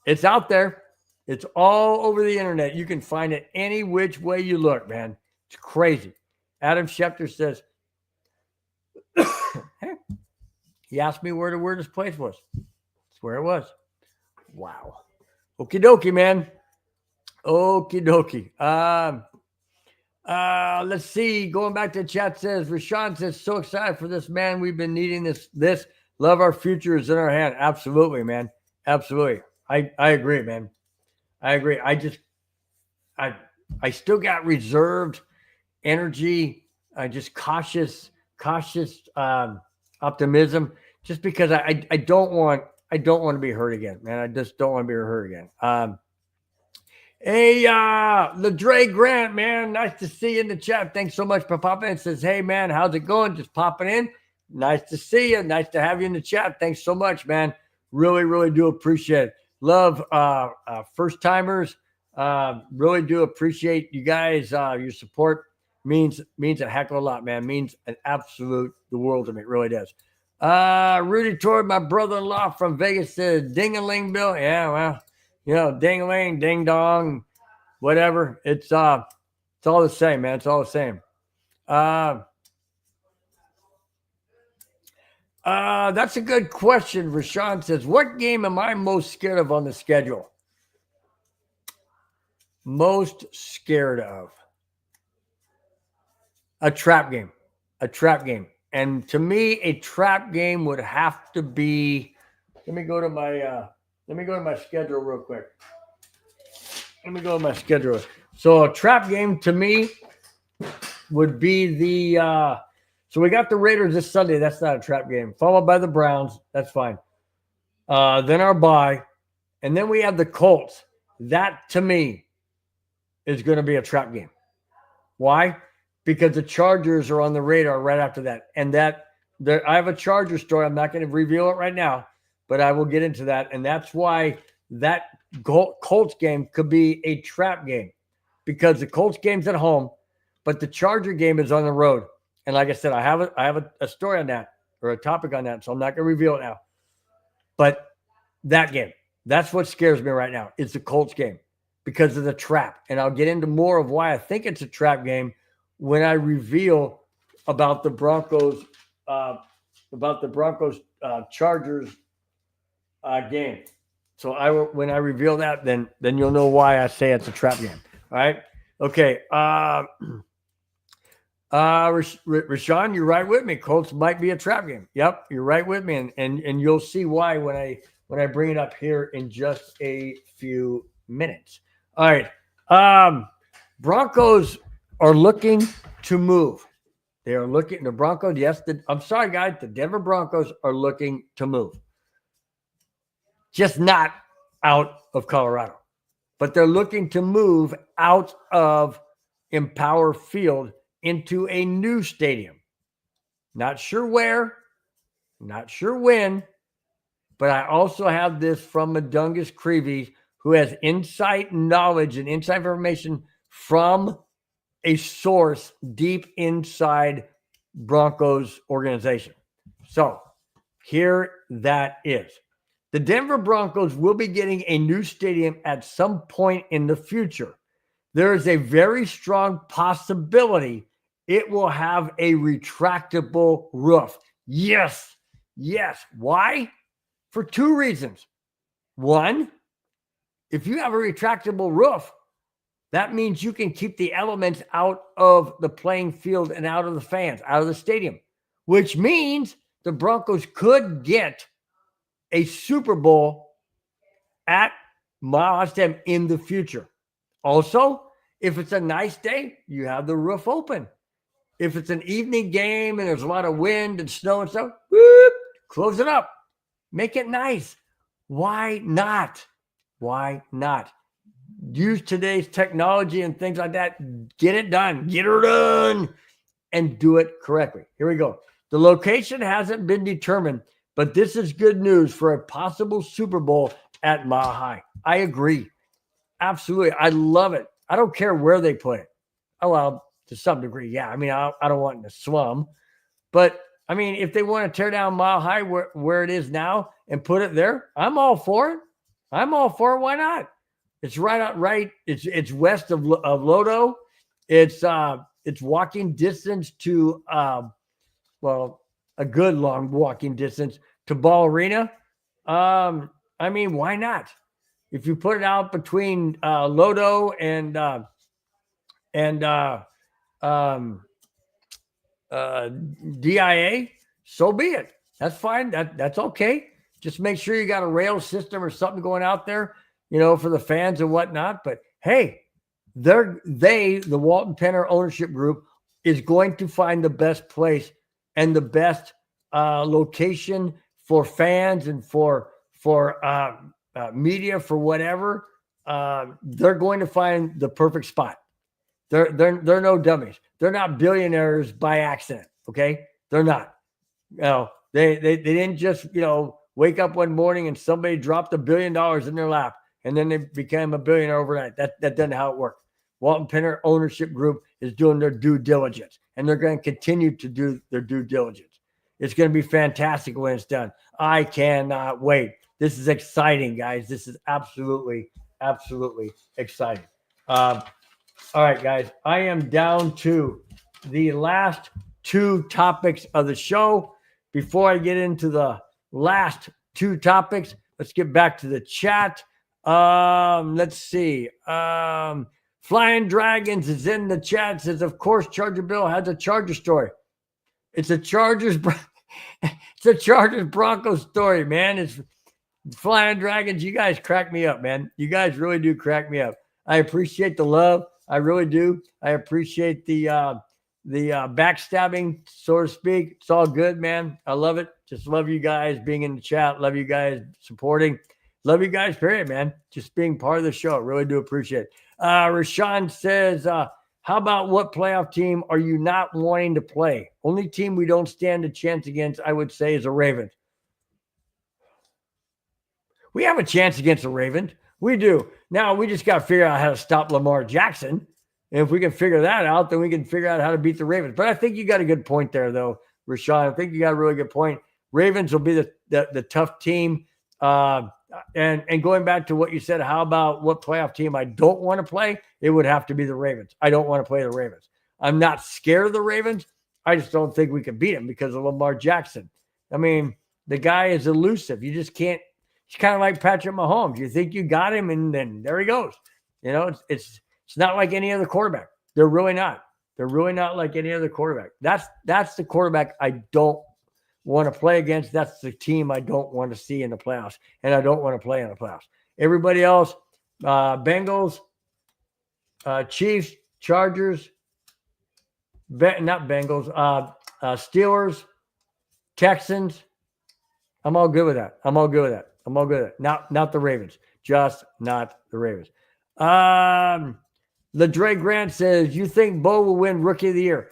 it's out there. It's all over the internet. You can find it any which way you look, man. It's crazy. Adam Schefter says, hey, he asked me where the weirdest place was. That's where it was. Wow. Okie dokie, man. Okie dokie. Let's see. Going back to the chat says, Rashawn says, so excited for this, man. We've been needing this. Love our future is in our hand. Absolutely, man. Absolutely. I agree, man. I agree. I still got reserved energy. Just cautious optimism, just because I don't want to be hurt again, man. I just don't want to be hurt again. Hey, Ladre Grant, man, nice to see you in the chat. Thanks so much for popping in. Says, hey, man, how's it going? Just popping in. Nice to see you. Nice to have you in the chat. Thanks so much, man. Really, really do appreciate it. Love first timers. Really do appreciate you guys. Your support means a heck of a lot, man. Means an absolute the world to me. It really does. Rudy Tord, my brother-in-law from Vegas, says ding-a-ling, Bill. Yeah, well, ding-a-ling, ding-dong, whatever. It's all the same, man. It's all the same. That's a good question. Rashawn says, what game am I most scared of on the schedule? Most scared of? A trap game. A trap game. And to me, a trap game would have to be, let me go to my schedule real quick. So a trap game to me would be so we got the Raiders this Sunday. That's not a trap game. Followed by the Browns. That's fine. Then our bye. And then we have the Colts. That, to me, is going to be a trap game. Why? Because the Chargers are on the radar right after that. And I have a Charger story. I'm not going to reveal it right now, but I will get into that. And that's why that Colts game could be a trap game, because the Colts game's at home, but the Charger game is on the road. And like I said, I have a story on that, or a topic on that, so I'm not going to reveal it now. But that game, that's what scares me right now. It's the Colts game. because of the trap. And I'll get into more of why I think it's a trap game when I reveal about the Broncos Chargers game. So when I reveal that, then you'll know why I say it's a trap game. All right. Okay. Rashawn, you're right with me. Colts might be a trap game. Yep, you're right with me, and you'll see why when I bring it up here in just a few minutes. All right. Broncos are looking to move. They are looking. The Broncos. Yes. I'm sorry, guys. The Denver Broncos are looking to move. Just not out of Colorado, but they're looking to move out of Empower Field into a new stadium. Not sure where, not sure when, but I also have this from Madungus Creevy, who has insight knowledge and inside information from a source deep inside Broncos organization. So here that is. The Denver Broncos will be getting a new stadium at some point in the future. There is a very strong possibility it will have a retractable roof. Yes. Why? For two reasons. One, if you have a retractable roof, that means you can keep the elements out of the playing field and out of the fans, out of the stadium, which means the Broncos could get a Super Bowl at Mile Stadium in the future. Also, if it's a nice day, you have the roof open. If it's an evening game and there's a lot of wind and snow and stuff, whoop, close it up. Make it nice. Why not? Why not? Use today's technology and things like that. Get it done. Get her done. And do it correctly. Here we go. The location hasn't been determined, but this is good news for a possible Super Bowl at Mile High. I agree. Absolutely. I love it. I don't care where they put it. Oh, well, to some degree, yeah. I mean, I don't want it in the slum. But, I mean, if they want to tear down Mile High where it is now and put it there, I'm all for it. I'm all for it. Why not? It's right. It's west of Lodo. It's walking distance to, a good long walking distance to Ball Arena. I mean, why not? If you put it out between Lodo and DIA, so be it. That's fine. That's okay. Just make sure you got a rail system or something going out there, for the fans and whatnot. But hey, the Walton Penner ownership group is going to find the best place and the best location for fans and for media, for whatever. They're going to find the perfect spot. They're no dummies. They're not billionaires by accident. Okay, they're not. They didn't just wake up one morning and somebody dropped $1 billion in their lap and then they became a billionaire overnight. That doesn't how it works. Walton Penner ownership group is doing their due diligence, and they're going to continue to do their due diligence. It's going to be fantastic when it's done. I cannot wait. This is exciting, guys. This is absolutely exciting. All right, guys. I am down to the last two topics of the show. Before I get into the last two topics, let's get back to the chat. Let's see. Flying Dragons is in the chat. Says, of course, Charger Bill has a Charger story. It's a Chargers Broncos story, man. It's Flying Dragons. You guys crack me up, man. You guys really do crack me up. I appreciate the love. I really do. I appreciate the backstabbing, so to speak. It's all good, man. I love it. Just love you guys being in the chat. Love you guys supporting. Love you guys, period, man. Just being part of the show. Really do appreciate it. Rashawn says, how about what playoff team are you not wanting to play? Only team we don't stand a chance against, I would say, is the Ravens. We have a chance against the Ravens. We do. Now, we just got to figure out how to stop Lamar Jackson. And if we can figure that out, then we can figure out how to beat the Ravens. But I think you got a good point there, though, Rashawn. I think you got a really good point. Ravens will be the tough team. and going back to what you said, how about what playoff team I don't want to play? It would have to be the Ravens. I don't want to play the Ravens. I'm not scared of the Ravens. I just don't think we can beat them because of Lamar Jackson. I mean, the guy is elusive. You just can't. It's kind of like Patrick Mahomes. You think you got him, and then there he goes. You know, it's not like any other quarterback. They're really not. They're really not like any other quarterback. That's the quarterback I don't want to play against. That's the team I don't want to see in the playoffs, and I don't want to play in the playoffs. Everybody else, Bengals, Chiefs, Chargers, not Bengals, Steelers, Texans. I'm all good with that. I'm all good with that. Not the Ravens. Just not the Ravens. LeDre Grant says, you think Bo will win Rookie of the Year?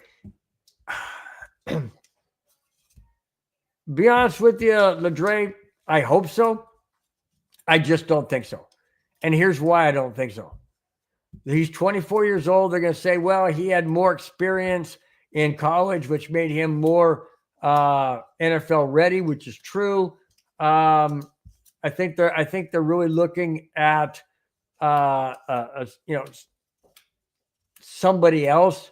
Be honest with you, LeDre, I hope so. I just don't think so. And here's why I don't think so. He's 24 years old. They're going to say, well, he had more experience in college, which made him more NFL ready, which is true. I think they're really looking at somebody else.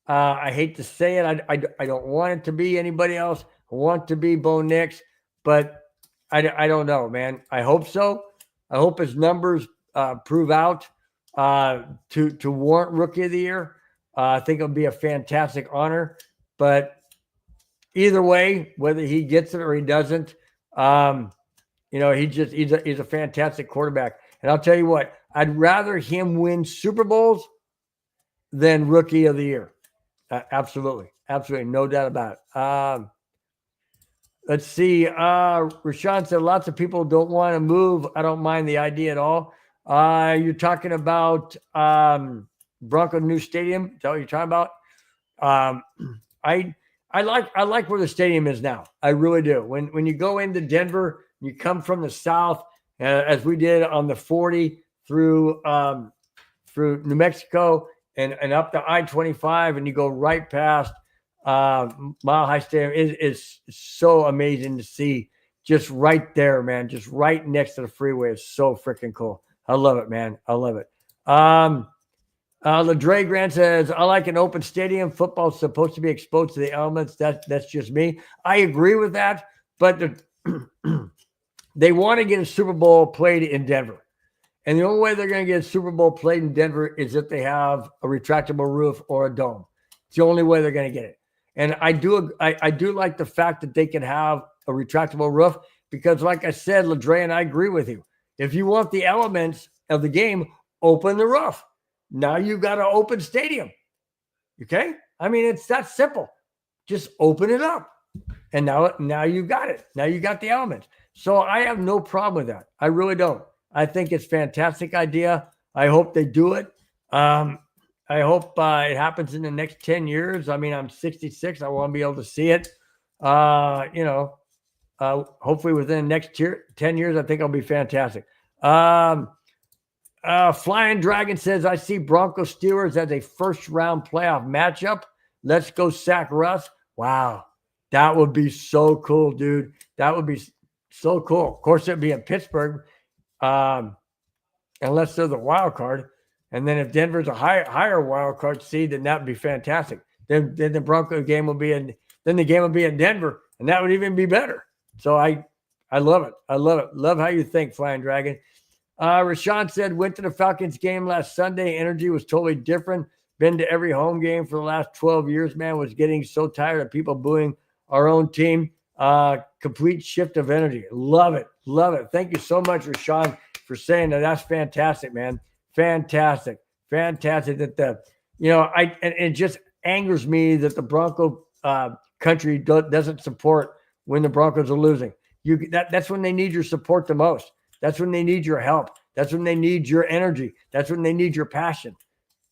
I hate to say it. I don't want it to be anybody else. I want it to be Bo Nix, but I don't know, man. I hope so. I hope his numbers prove out to warrant Rookie of the Year. I think it'll be a fantastic honor. But either way, whether he gets it or he doesn't, he's a fantastic quarterback. And I'll tell you what, I'd rather him win Super Bowls than Rookie of the Year. Absolutely, no doubt about it. Let's see. Rashawn said lots of people don't want to move. I don't mind the idea at all. You're talking about Bronco new stadium. Is that what you're talking about? I like where the stadium is now. I really do. When you go into Denver, you come from the south, as we did on the 40 through New Mexico and up to I-25, and you go right past Mile High Stadium. It is so amazing to see, just right there, man, just right next to the freeway. It's so freaking cool. I love it, man. I love it. LeDre Grant says, I like an open stadium. Football's supposed to be exposed to the elements. That's just me. I agree with that, but they want to get a Super Bowl played in Denver. And the only way they're going to get a Super Bowl played in Denver is if they have a retractable roof or a dome. It's the only way they're going to get it. And I do like the fact that they can have a retractable roof because, like I said, LeDre and I agree with you. If you want the elements of the game, open the roof. Now you've got an open stadium. Okay? I mean, it's that simple. Just open it up. And now you got it. Now you got the elements. So I have no problem with that. I really don't. I think it's a fantastic idea. I hope they do it. I hope it happens in the next 10 years. I mean, I'm 66. I want to be able to see it. Hopefully within the next 10 years, I think it'll be fantastic. Flying Dragon says, I see Broncos Steelers as a first-round playoff matchup. Let's go sack Russ. Wow. That would be so cool, dude. That would be so cool. Of course, it'd be in Pittsburgh, unless they're the wild card. And then if Denver's a higher wild card seed, then that would be fantastic. Then the Bronco game will be in Denver, and that would even be better. So I love it. I love it. Love how you think, Flying Dragon. Rashawn said, went to the Falcons game last Sunday. Energy was totally different. Been to every home game for the last 12 years, man. Was getting so tired of people booing our own team. Complete shift of energy. Love it. Love it. Thank you so much, Rashawn, for saying that. That's fantastic, man. Fantastic. Fantastic that it just angers me that the Bronco country doesn't support when the Broncos are losing. That's when they need your support the most. That's when they need your help. That's when they need your energy. That's when they need your passion.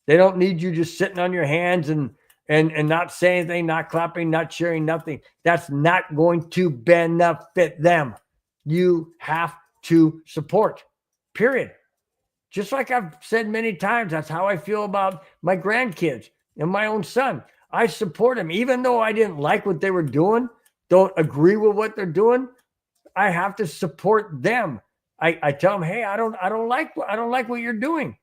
They don't need you just sitting on your hands and not saying anything, not clapping, not cheering, nothing. That's not going to benefit them. You have to support, period. Just like I've said many times, that's how I feel about my grandkids and my own son. I support them. Even though I didn't like what they were doing, don't agree with what they're doing, I have to support them. I tell them, hey, I don't like what you're doing.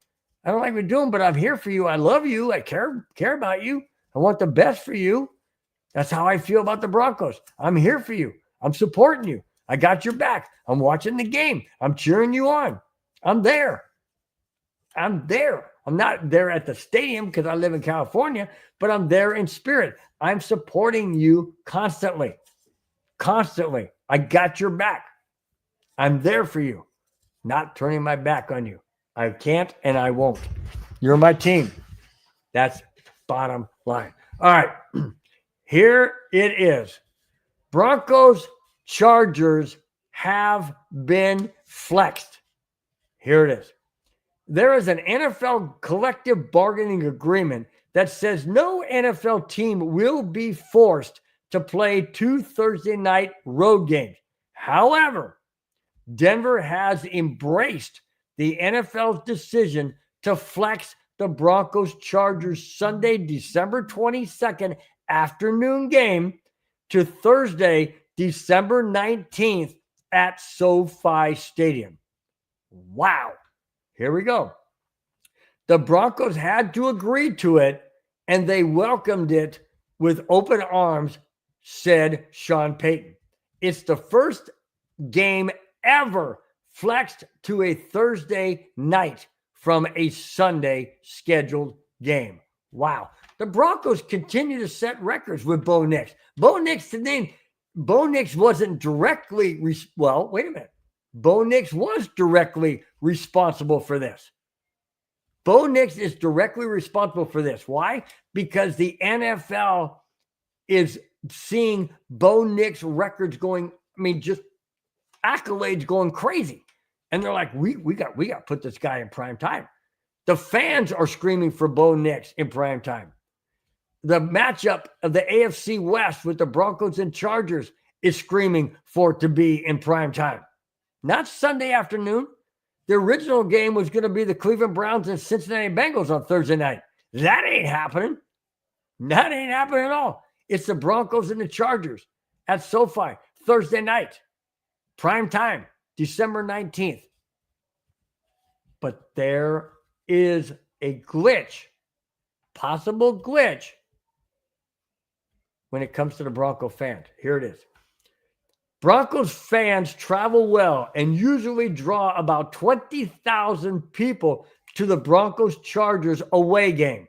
I don't like what you're doing, but I'm here for you. I love you. I care about you. I want the best for you. That's how I feel about the Broncos. I'm here for you. I'm supporting you. I got your back. I'm watching the game. I'm cheering you on. I'm there. I'm not there at the stadium because I live in California, but I'm there in spirit. I'm supporting you constantly. Constantly. I got your back. I'm there for you. Not turning my back on you. I can't and I won't. You're my team. That's bottom line. All right. Here it is. Broncos Chargers have been flexed. Here it is. There is an NFL collective bargaining agreement that says no NFL team will be forced to play 2 Thursday night road games. However, Denver has embraced the NFL's decision to flex the Broncos Chargers Sunday, December 22nd afternoon game to Thursday, December 19th at SoFi Stadium. Wow. Here we go. The Broncos had to agree to it, and they welcomed it with open arms, said Sean Payton. It's the first game ever flexed to a Thursday night from a Sunday scheduled game. Wow. The Broncos continue to set records with Bo Nix. Bo Nix wasn't directly, wait a minute. Bo Nix was directly responsible for this. Bo Nix is directly responsible for this. Why? Because the NFL is seeing Bo Nix records going, just accolades going crazy. And they're like, we got to put this guy in prime time. The fans are screaming for Bo Nix in prime time. The matchup of the AFC West with the Broncos and Chargers is screaming for it to be in prime time. Not Sunday afternoon. The original game was going to be the Cleveland Browns and Cincinnati Bengals on Thursday night. That ain't happening. That ain't happening at all. It's the Broncos and the Chargers at SoFi Thursday night. Prime time, December 19th. But there is a glitch, possible glitch, when it comes to the Bronco fans. Here it is. Broncos fans travel well and usually draw about 20,000 people to the Broncos Chargers away game.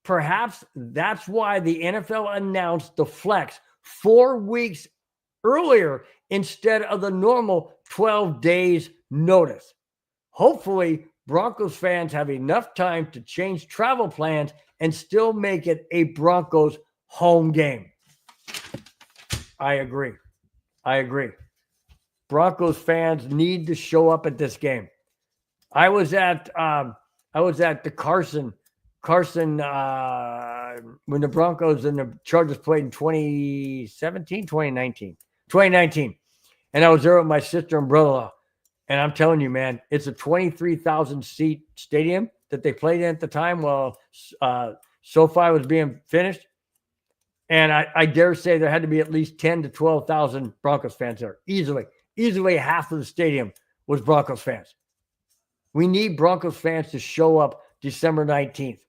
Perhaps that's why the NFL announced the flex 4 weeks earlier instead of the normal 12 days notice. Hopefully, Broncos fans have enough time to change travel plans and still make it a Broncos home game. I agree. Broncos fans need to show up at this game. I was at the Carson when the Broncos and the Chargers played in 2019. And I was there with my sister and brother-in-law. And I'm telling you, man, it's a 23,000 seat stadium that they played in at the time while SoFi was being finished. And I dare say there had to be at least 10 to 12,000 Broncos fans there. Easily half of the stadium was Broncos fans. We need Broncos fans to show up December 19th.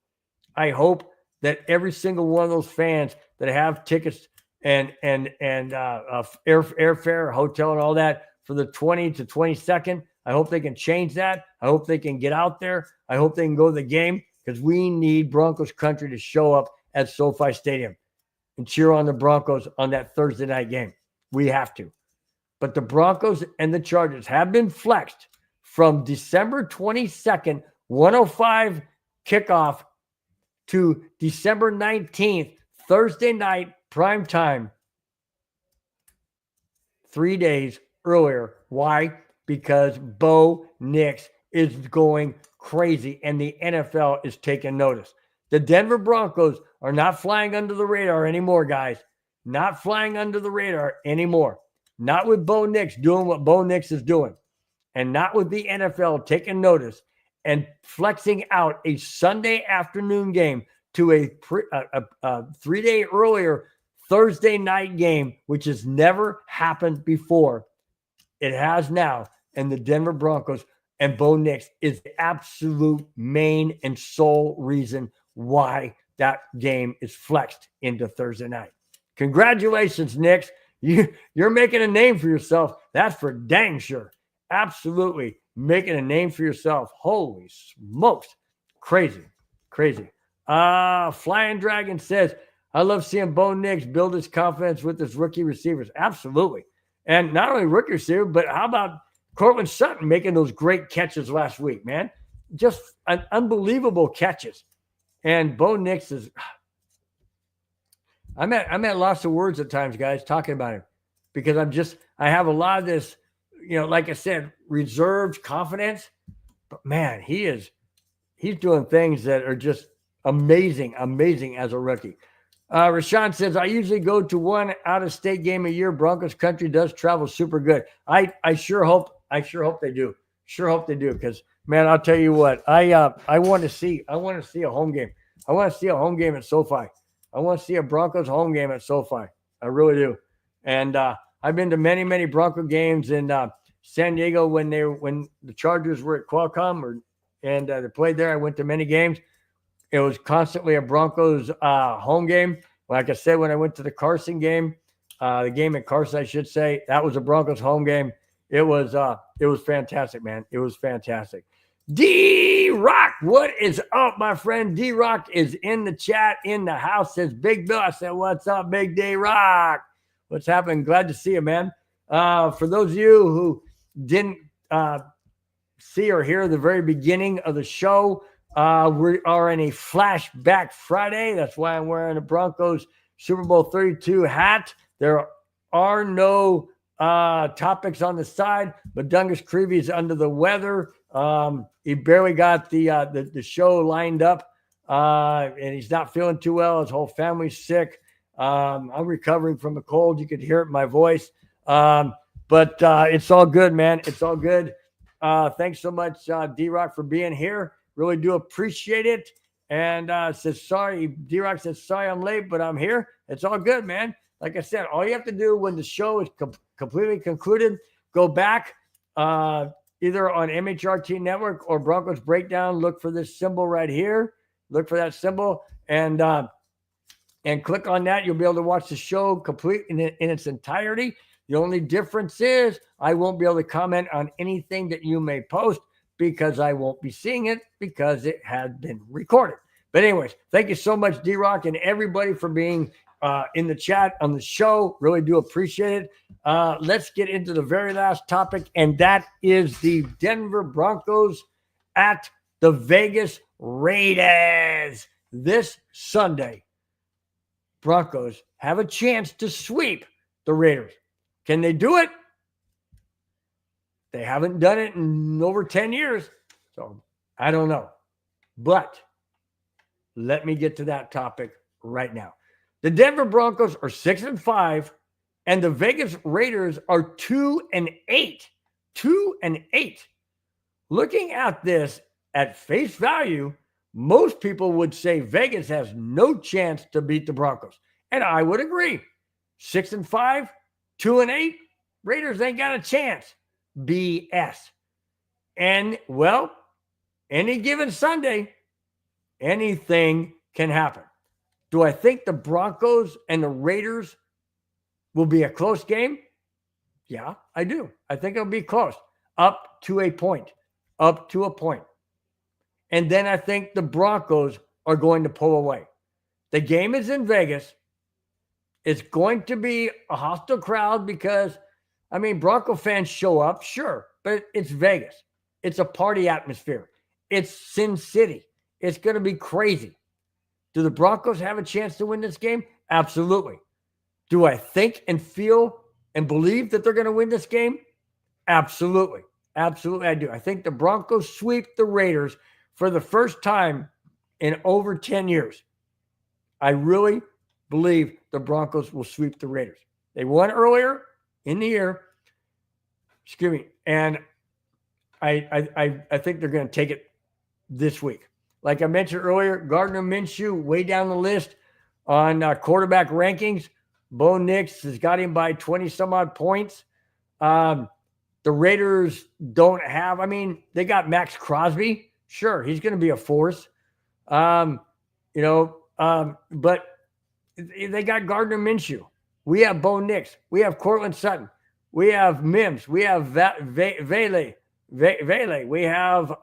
I hope that every single one of those fans that have tickets and airfare, hotel, and all that for the 20 to 22nd, I hope they can change that. I hope they can get out there. I hope they can go to the game because we need Broncos country to show up at SoFi Stadium and cheer on the Broncos on that Thursday night game. We have to. But the Broncos and the Chargers have been flexed from December 22nd, 1:05 kickoff to December 19th, Thursday night, prime time, 3 days earlier. Why? Because Bo Nix is going crazy and the NFL is taking notice. The Denver Broncos are not flying under the radar anymore, guys. Not flying under the radar anymore. Not with Bo Nix doing what Bo Nix is doing. And not with the NFL taking notice and flexing out a Sunday afternoon game to a 3 day earlier Thursday night game, which has never happened before. It has now. and the Denver Broncos and Bo Nix is the absolute main and sole reason why that game is flexed into Thursday night. Congratulations, Nix. You're making a name for yourself. That's for dang sure. Absolutely making a name for yourself. Holy smokes. Crazy. Flying Dragon says, I love seeing Bo Nix build his confidence with his rookie receivers. Absolutely. And not only rookie receiver, but how about Cortland Sutton making those great catches last week, man? Just an unbelievable catches. And Bo Nix is, I'm at lots of words at times, guys, talking about him, because I have a lot of this, like I said, reserved confidence. But man, he's doing things that are just amazing as a rookie. Rashawn says, I usually go to one out-of-state game a year. Broncos country does travel super good. I sure hope they do. Sure hope they do, because man, I'll tell you what, I want to see a home game. I want to see a home game at SoFi. I want to see a Broncos home game at SoFi. I really do. And I've been to many Bronco games in San Diego when the Chargers were at Qualcomm and they played there. I went to many games. It was constantly a Broncos home game. Like I said, when I went to the Carson game, the game in Carson, I should say, that was a Broncos home game. It was fantastic, man. It was fantastic. D-Rock, what is up, my friend? D-Rock is in the chat, in the house, says Big Bill. I said, what's up, Big D-Rock? What's happening? Glad to see you, man. For those of you who didn't see or hear the very beginning of the show, we are in a flashback Friday. That's why I'm wearing a Broncos Super Bowl 32 hat. There are no topics on the side, but Dungus Creevy is under the weather. He barely got the show lined up, and he's not feeling too well. His whole family's sick. I'm recovering from a cold. You could hear it in my voice. But it's all good, man. It's all good. Thanks so much, D-Rock, for being here. Really do appreciate it. And says, sorry, D-Rock says, sorry I'm late, but I'm here. It's all good, man. Like I said, all you have to do when the show is completely concluded, go back either on MHRT Network or Broncos Breakdown. Look for this symbol right here. Look for that symbol and click on that. You'll be able to watch the show complete in its entirety. The only difference is I won't be able to comment on anything that you may post because I won't be seeing it because it had been recorded. But anyways, thank you so much, D-Rock, and everybody for being in the chat on the show. Really do appreciate it. Let's get into the very last topic, and that is the Denver Broncos at the Vegas Raiders. This Sunday, Broncos have a chance to sweep the Raiders. Can they do it? They haven't done it in over 10 years, so I don't know. But let me get to that topic right now. The Denver Broncos are 6-5, and the Vegas Raiders are 2-8. 2-8. Looking at this at face value, most people would say Vegas has no chance to beat the Broncos. And I would agree. 6-5, 2-8, Raiders ain't got a chance. BS. And, well, any given Sunday, anything can happen. Do I think the Broncos and the Raiders will be a close game? Yeah, I do. I think it'll be close. Up to a point. Up to a point. And then I think the Broncos are going to pull away. The game is in Vegas. It's going to be a hostile crowd because, Bronco fans show up, sure, but it's Vegas. It's a party atmosphere. It's Sin City. It's going to be crazy. Do the Broncos have a chance to win this game? Absolutely. Do I think and feel and believe that they're going to win this game? Absolutely. Absolutely, I do. I think the Broncos sweep the Raiders for the first time in over 10 years. I really believe the Broncos will sweep the Raiders. They won earlier in the year. Excuse me. And I think they're going to take it this week. Like I mentioned earlier, Gardner Minshew way down the list on quarterback rankings. Bo Nix has got him by 20 some odd points. the Raiders don't have. I mean, they got Max Crosby. Sure, he's going to be a force. But they got Gardner Minshew. We have Bo Nix. We have Cortland Sutton. We have Mims. We have Vele. We have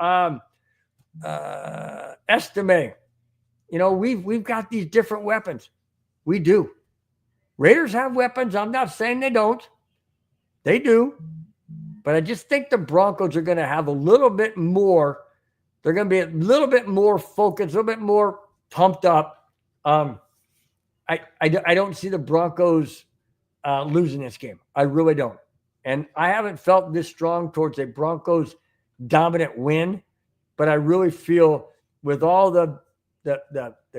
Estime. We've got these different weapons. We do. Raiders have weapons. I'm not saying they don't. They do. But I just think the Broncos are going to have a little bit more. They're going to be a little bit more focused, a little bit more pumped up. I don't see the Broncos losing this game. I really don't. And I haven't felt this strong towards a Broncos dominant win, but I really feel with all the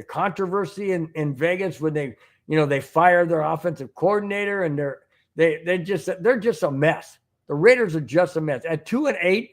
controversy in Vegas when they fired their offensive coordinator and they're just a mess. The Raiders are just a mess. At 2-8,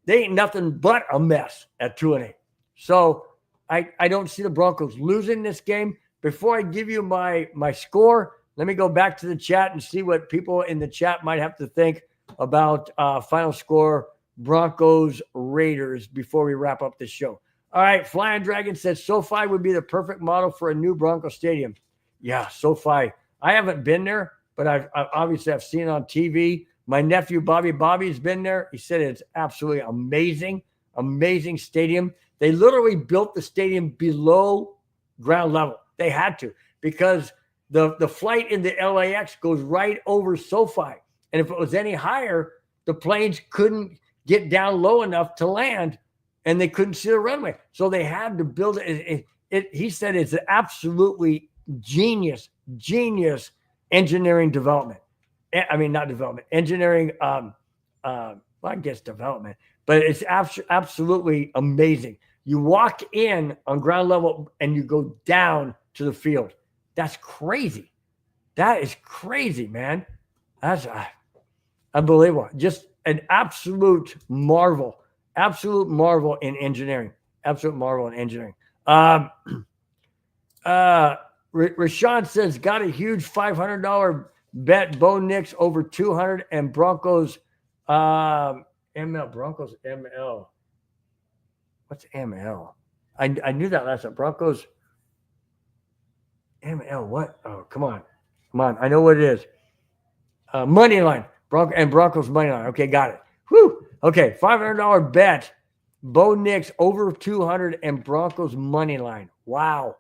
they ain't nothing but a mess at 2-8. So I don't see the Broncos losing this game. Before I give you my score, let me go back to the chat and see what people in the chat might have to think about final score Broncos Raiders before we wrap up this show. All right, Flying Dragon says SoFi would be the perfect model for a new Bronco stadium. Yeah, SoFi. I haven't been there, but I've seen it on TV. My nephew Bobby's been there. He said it's absolutely amazing, amazing stadium. They literally built the stadium below ground level. They had to because the flight into LAX goes right over SoFi. And if it was any higher, the planes couldn't get down low enough to land and they couldn't see the runway. So they had to build it. He said it's an absolutely genius engineering development. I mean, not development, engineering, I guess development, but it's absolutely amazing. You walk in on ground level and you go down to the field. That's crazy. That is crazy, man. That's unbelievable. Just an absolute marvel in engineering. Absolute marvel in engineering. Rashawn says, got a huge $500 bet Bo Nix over 200 and Broncos ML. Broncos ML. What's ML? I knew that last time. Broncos ML. What? Oh, come on. I know what it is. Money line. Broncos money line. Okay, got it. Whew. Okay, $500 bet. Bo Nix over 200 and Broncos money line. Wow.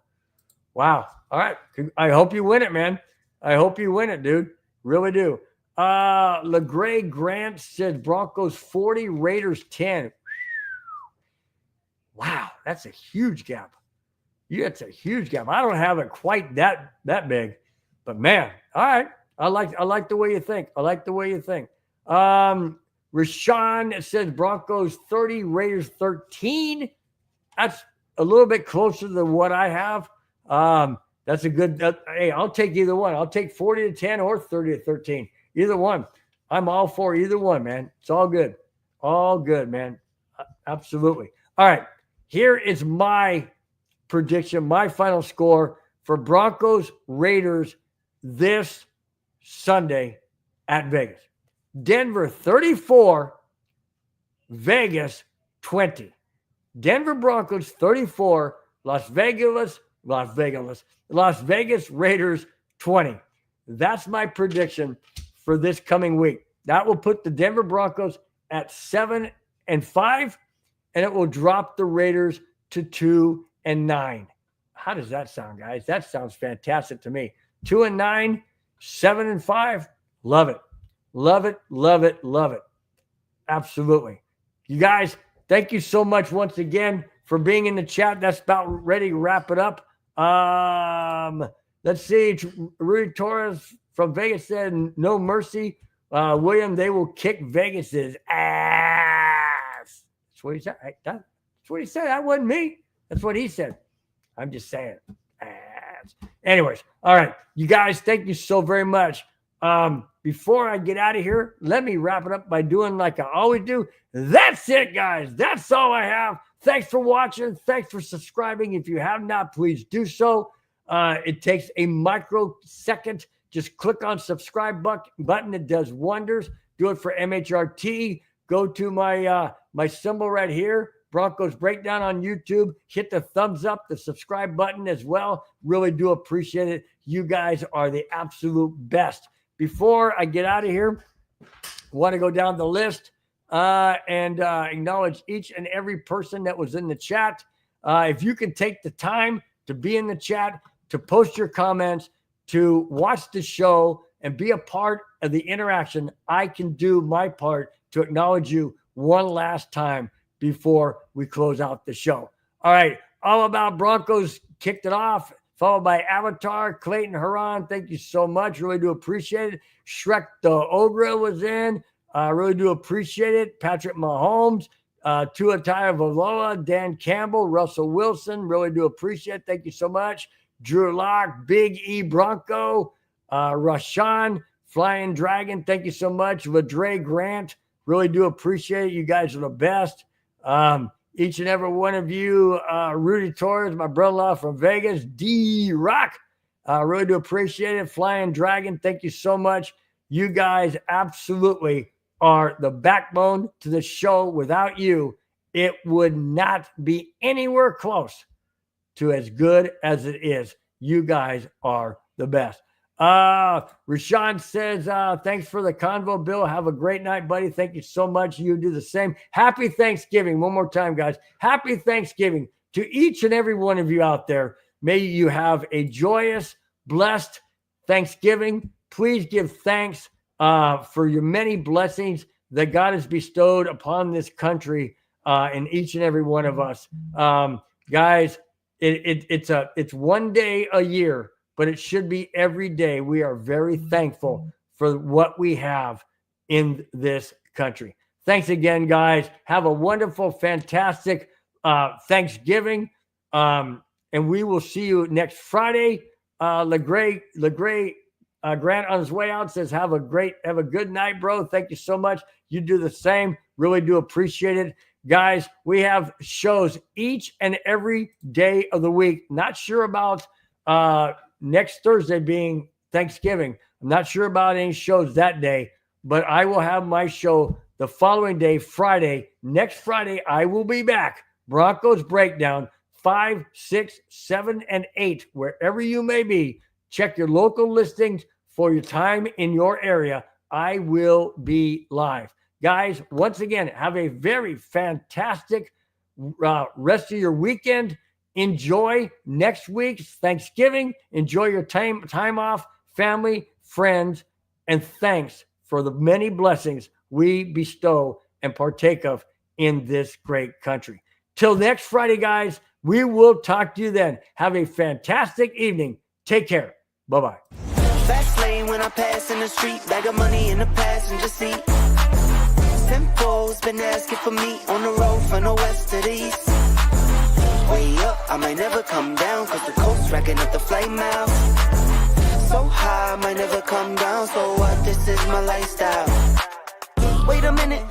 All right. I hope you win it, man. I hope you win it, dude. Really do. LeGray Grant said Broncos 40, Raiders 10. Wow, that's a huge gap. It's a huge gap. I don't have it quite that big, but man, all right. I like the way you think. Rashawn says Broncos 30, Raiders 13. That's a little bit closer than what I have. That's a good. Hey, I'll take either one. I'll take 40-10 or 30-13. Either one. I'm all for either one, man. It's all good. All good, man. Absolutely. All right. Here is my prediction, my final score for Broncos Raiders this Sunday at Vegas. Denver 34, Vegas 20. Denver Broncos 34, Las Vegas Raiders 20. That's my prediction for this coming week. That will put the Denver Broncos at 7-5, and it will drop the Raiders to 2-9. How does that sound, guys? That sounds fantastic to me. 2-9, 7-5. Love it. Absolutely. You guys, thank you so much once again for being in the chat. That's about ready to wrap it up. Let's see. Rudy Torres from Vegas said, no mercy. William, they will kick Vegas's ass. That's what he said. That's what he said. That wasn't me. That's what he said. I'm just saying. Ass. Anyways, all right. You guys, thank you so very much. Before I get out of here, let me wrap it up by doing like I always do. That's it, guys. That's all I have. Thanks for watching. Thanks for subscribing. If you have not, please do so. It takes a microsecond. Just click on subscribe button. It does wonders. Do it for MHRT. Go to my my symbol right here, Broncos Breakdown on YouTube. Hit the thumbs up, the subscribe button as well. Really do appreciate it. You guys are the absolute best. Before I get out of here, I want to go down the list and acknowledge each and every person that was in the chat. If you can take the time to be in the chat, to post your comments, to watch the show, and be a part of the interaction, I can do my part to acknowledge you one last time before we close out the show. All right, All About Broncos kicked it off, followed by Avatar, Clayton Huron. Thank you so much. Really do appreciate it. Shrek the Ogre was in. Really do appreciate it. Patrick Mahomes, Tua Tagovailoa, Dan Campbell, Russell Wilson. Really do appreciate it. Thank you so much. Drew Lock, Big E Bronco, Rashawn, Flying Dragon. Thank you so much. Ladre Grant. Really do appreciate it. You guys are the best. Each and every one of you. Rudy Torres, my brother-in-law from Vegas. D-Rock. Really do appreciate it. Flying Dragon. Thank you so much. You guys absolutely are the backbone to the show. Without you, it would not be anywhere close to as good as it is. You guys are the best. Rashawn says, thanks for the convo, Bill. Have a great night, buddy. Thank you so much. You do the same. Happy Thanksgiving. One more time, guys. Happy Thanksgiving to each and every one of you out there. May you have a joyous, blessed Thanksgiving. Please give thanks for your many blessings that God has bestowed upon this country and each and every one of us. Guys, it's one day a year, but it should be every day. We are very thankful for what we have in this country. Thanks again, guys. Have a wonderful, fantastic Thanksgiving. And we will see you next Friday. LeGray Grant on his way out says, have a good night, bro. Thank you so much. You do the same. Really do appreciate it. Guys, we have shows each and every day of the week. Not sure about next Thursday being Thanksgiving. I'm not sure about any shows that day, but I will have my show the following day, Friday. Next Friday, I will be back. Broncos Breakdown, 5, 6, 7, and 8, wherever you may be. Check your local listings for your time in your area. I will be live. Guys, once again, have a very fantastic rest of your weekend. Enjoy next week's Thanksgiving. Enjoy your time off, family, friends, and thanks for the many blessings we bestow and partake of in this great country. Till next Friday, guys, we will talk to you then. Have a fantastic evening. Take care. Bye-bye. Fast lane when I pass in the street, bag of money in the passenger seat. Simcoe's been asking for me on the road from the west to the east. Way up, I might never come down, cause the coast racking up the flame out. So high, I might never come down, so what, this is my lifestyle. Wait a minute,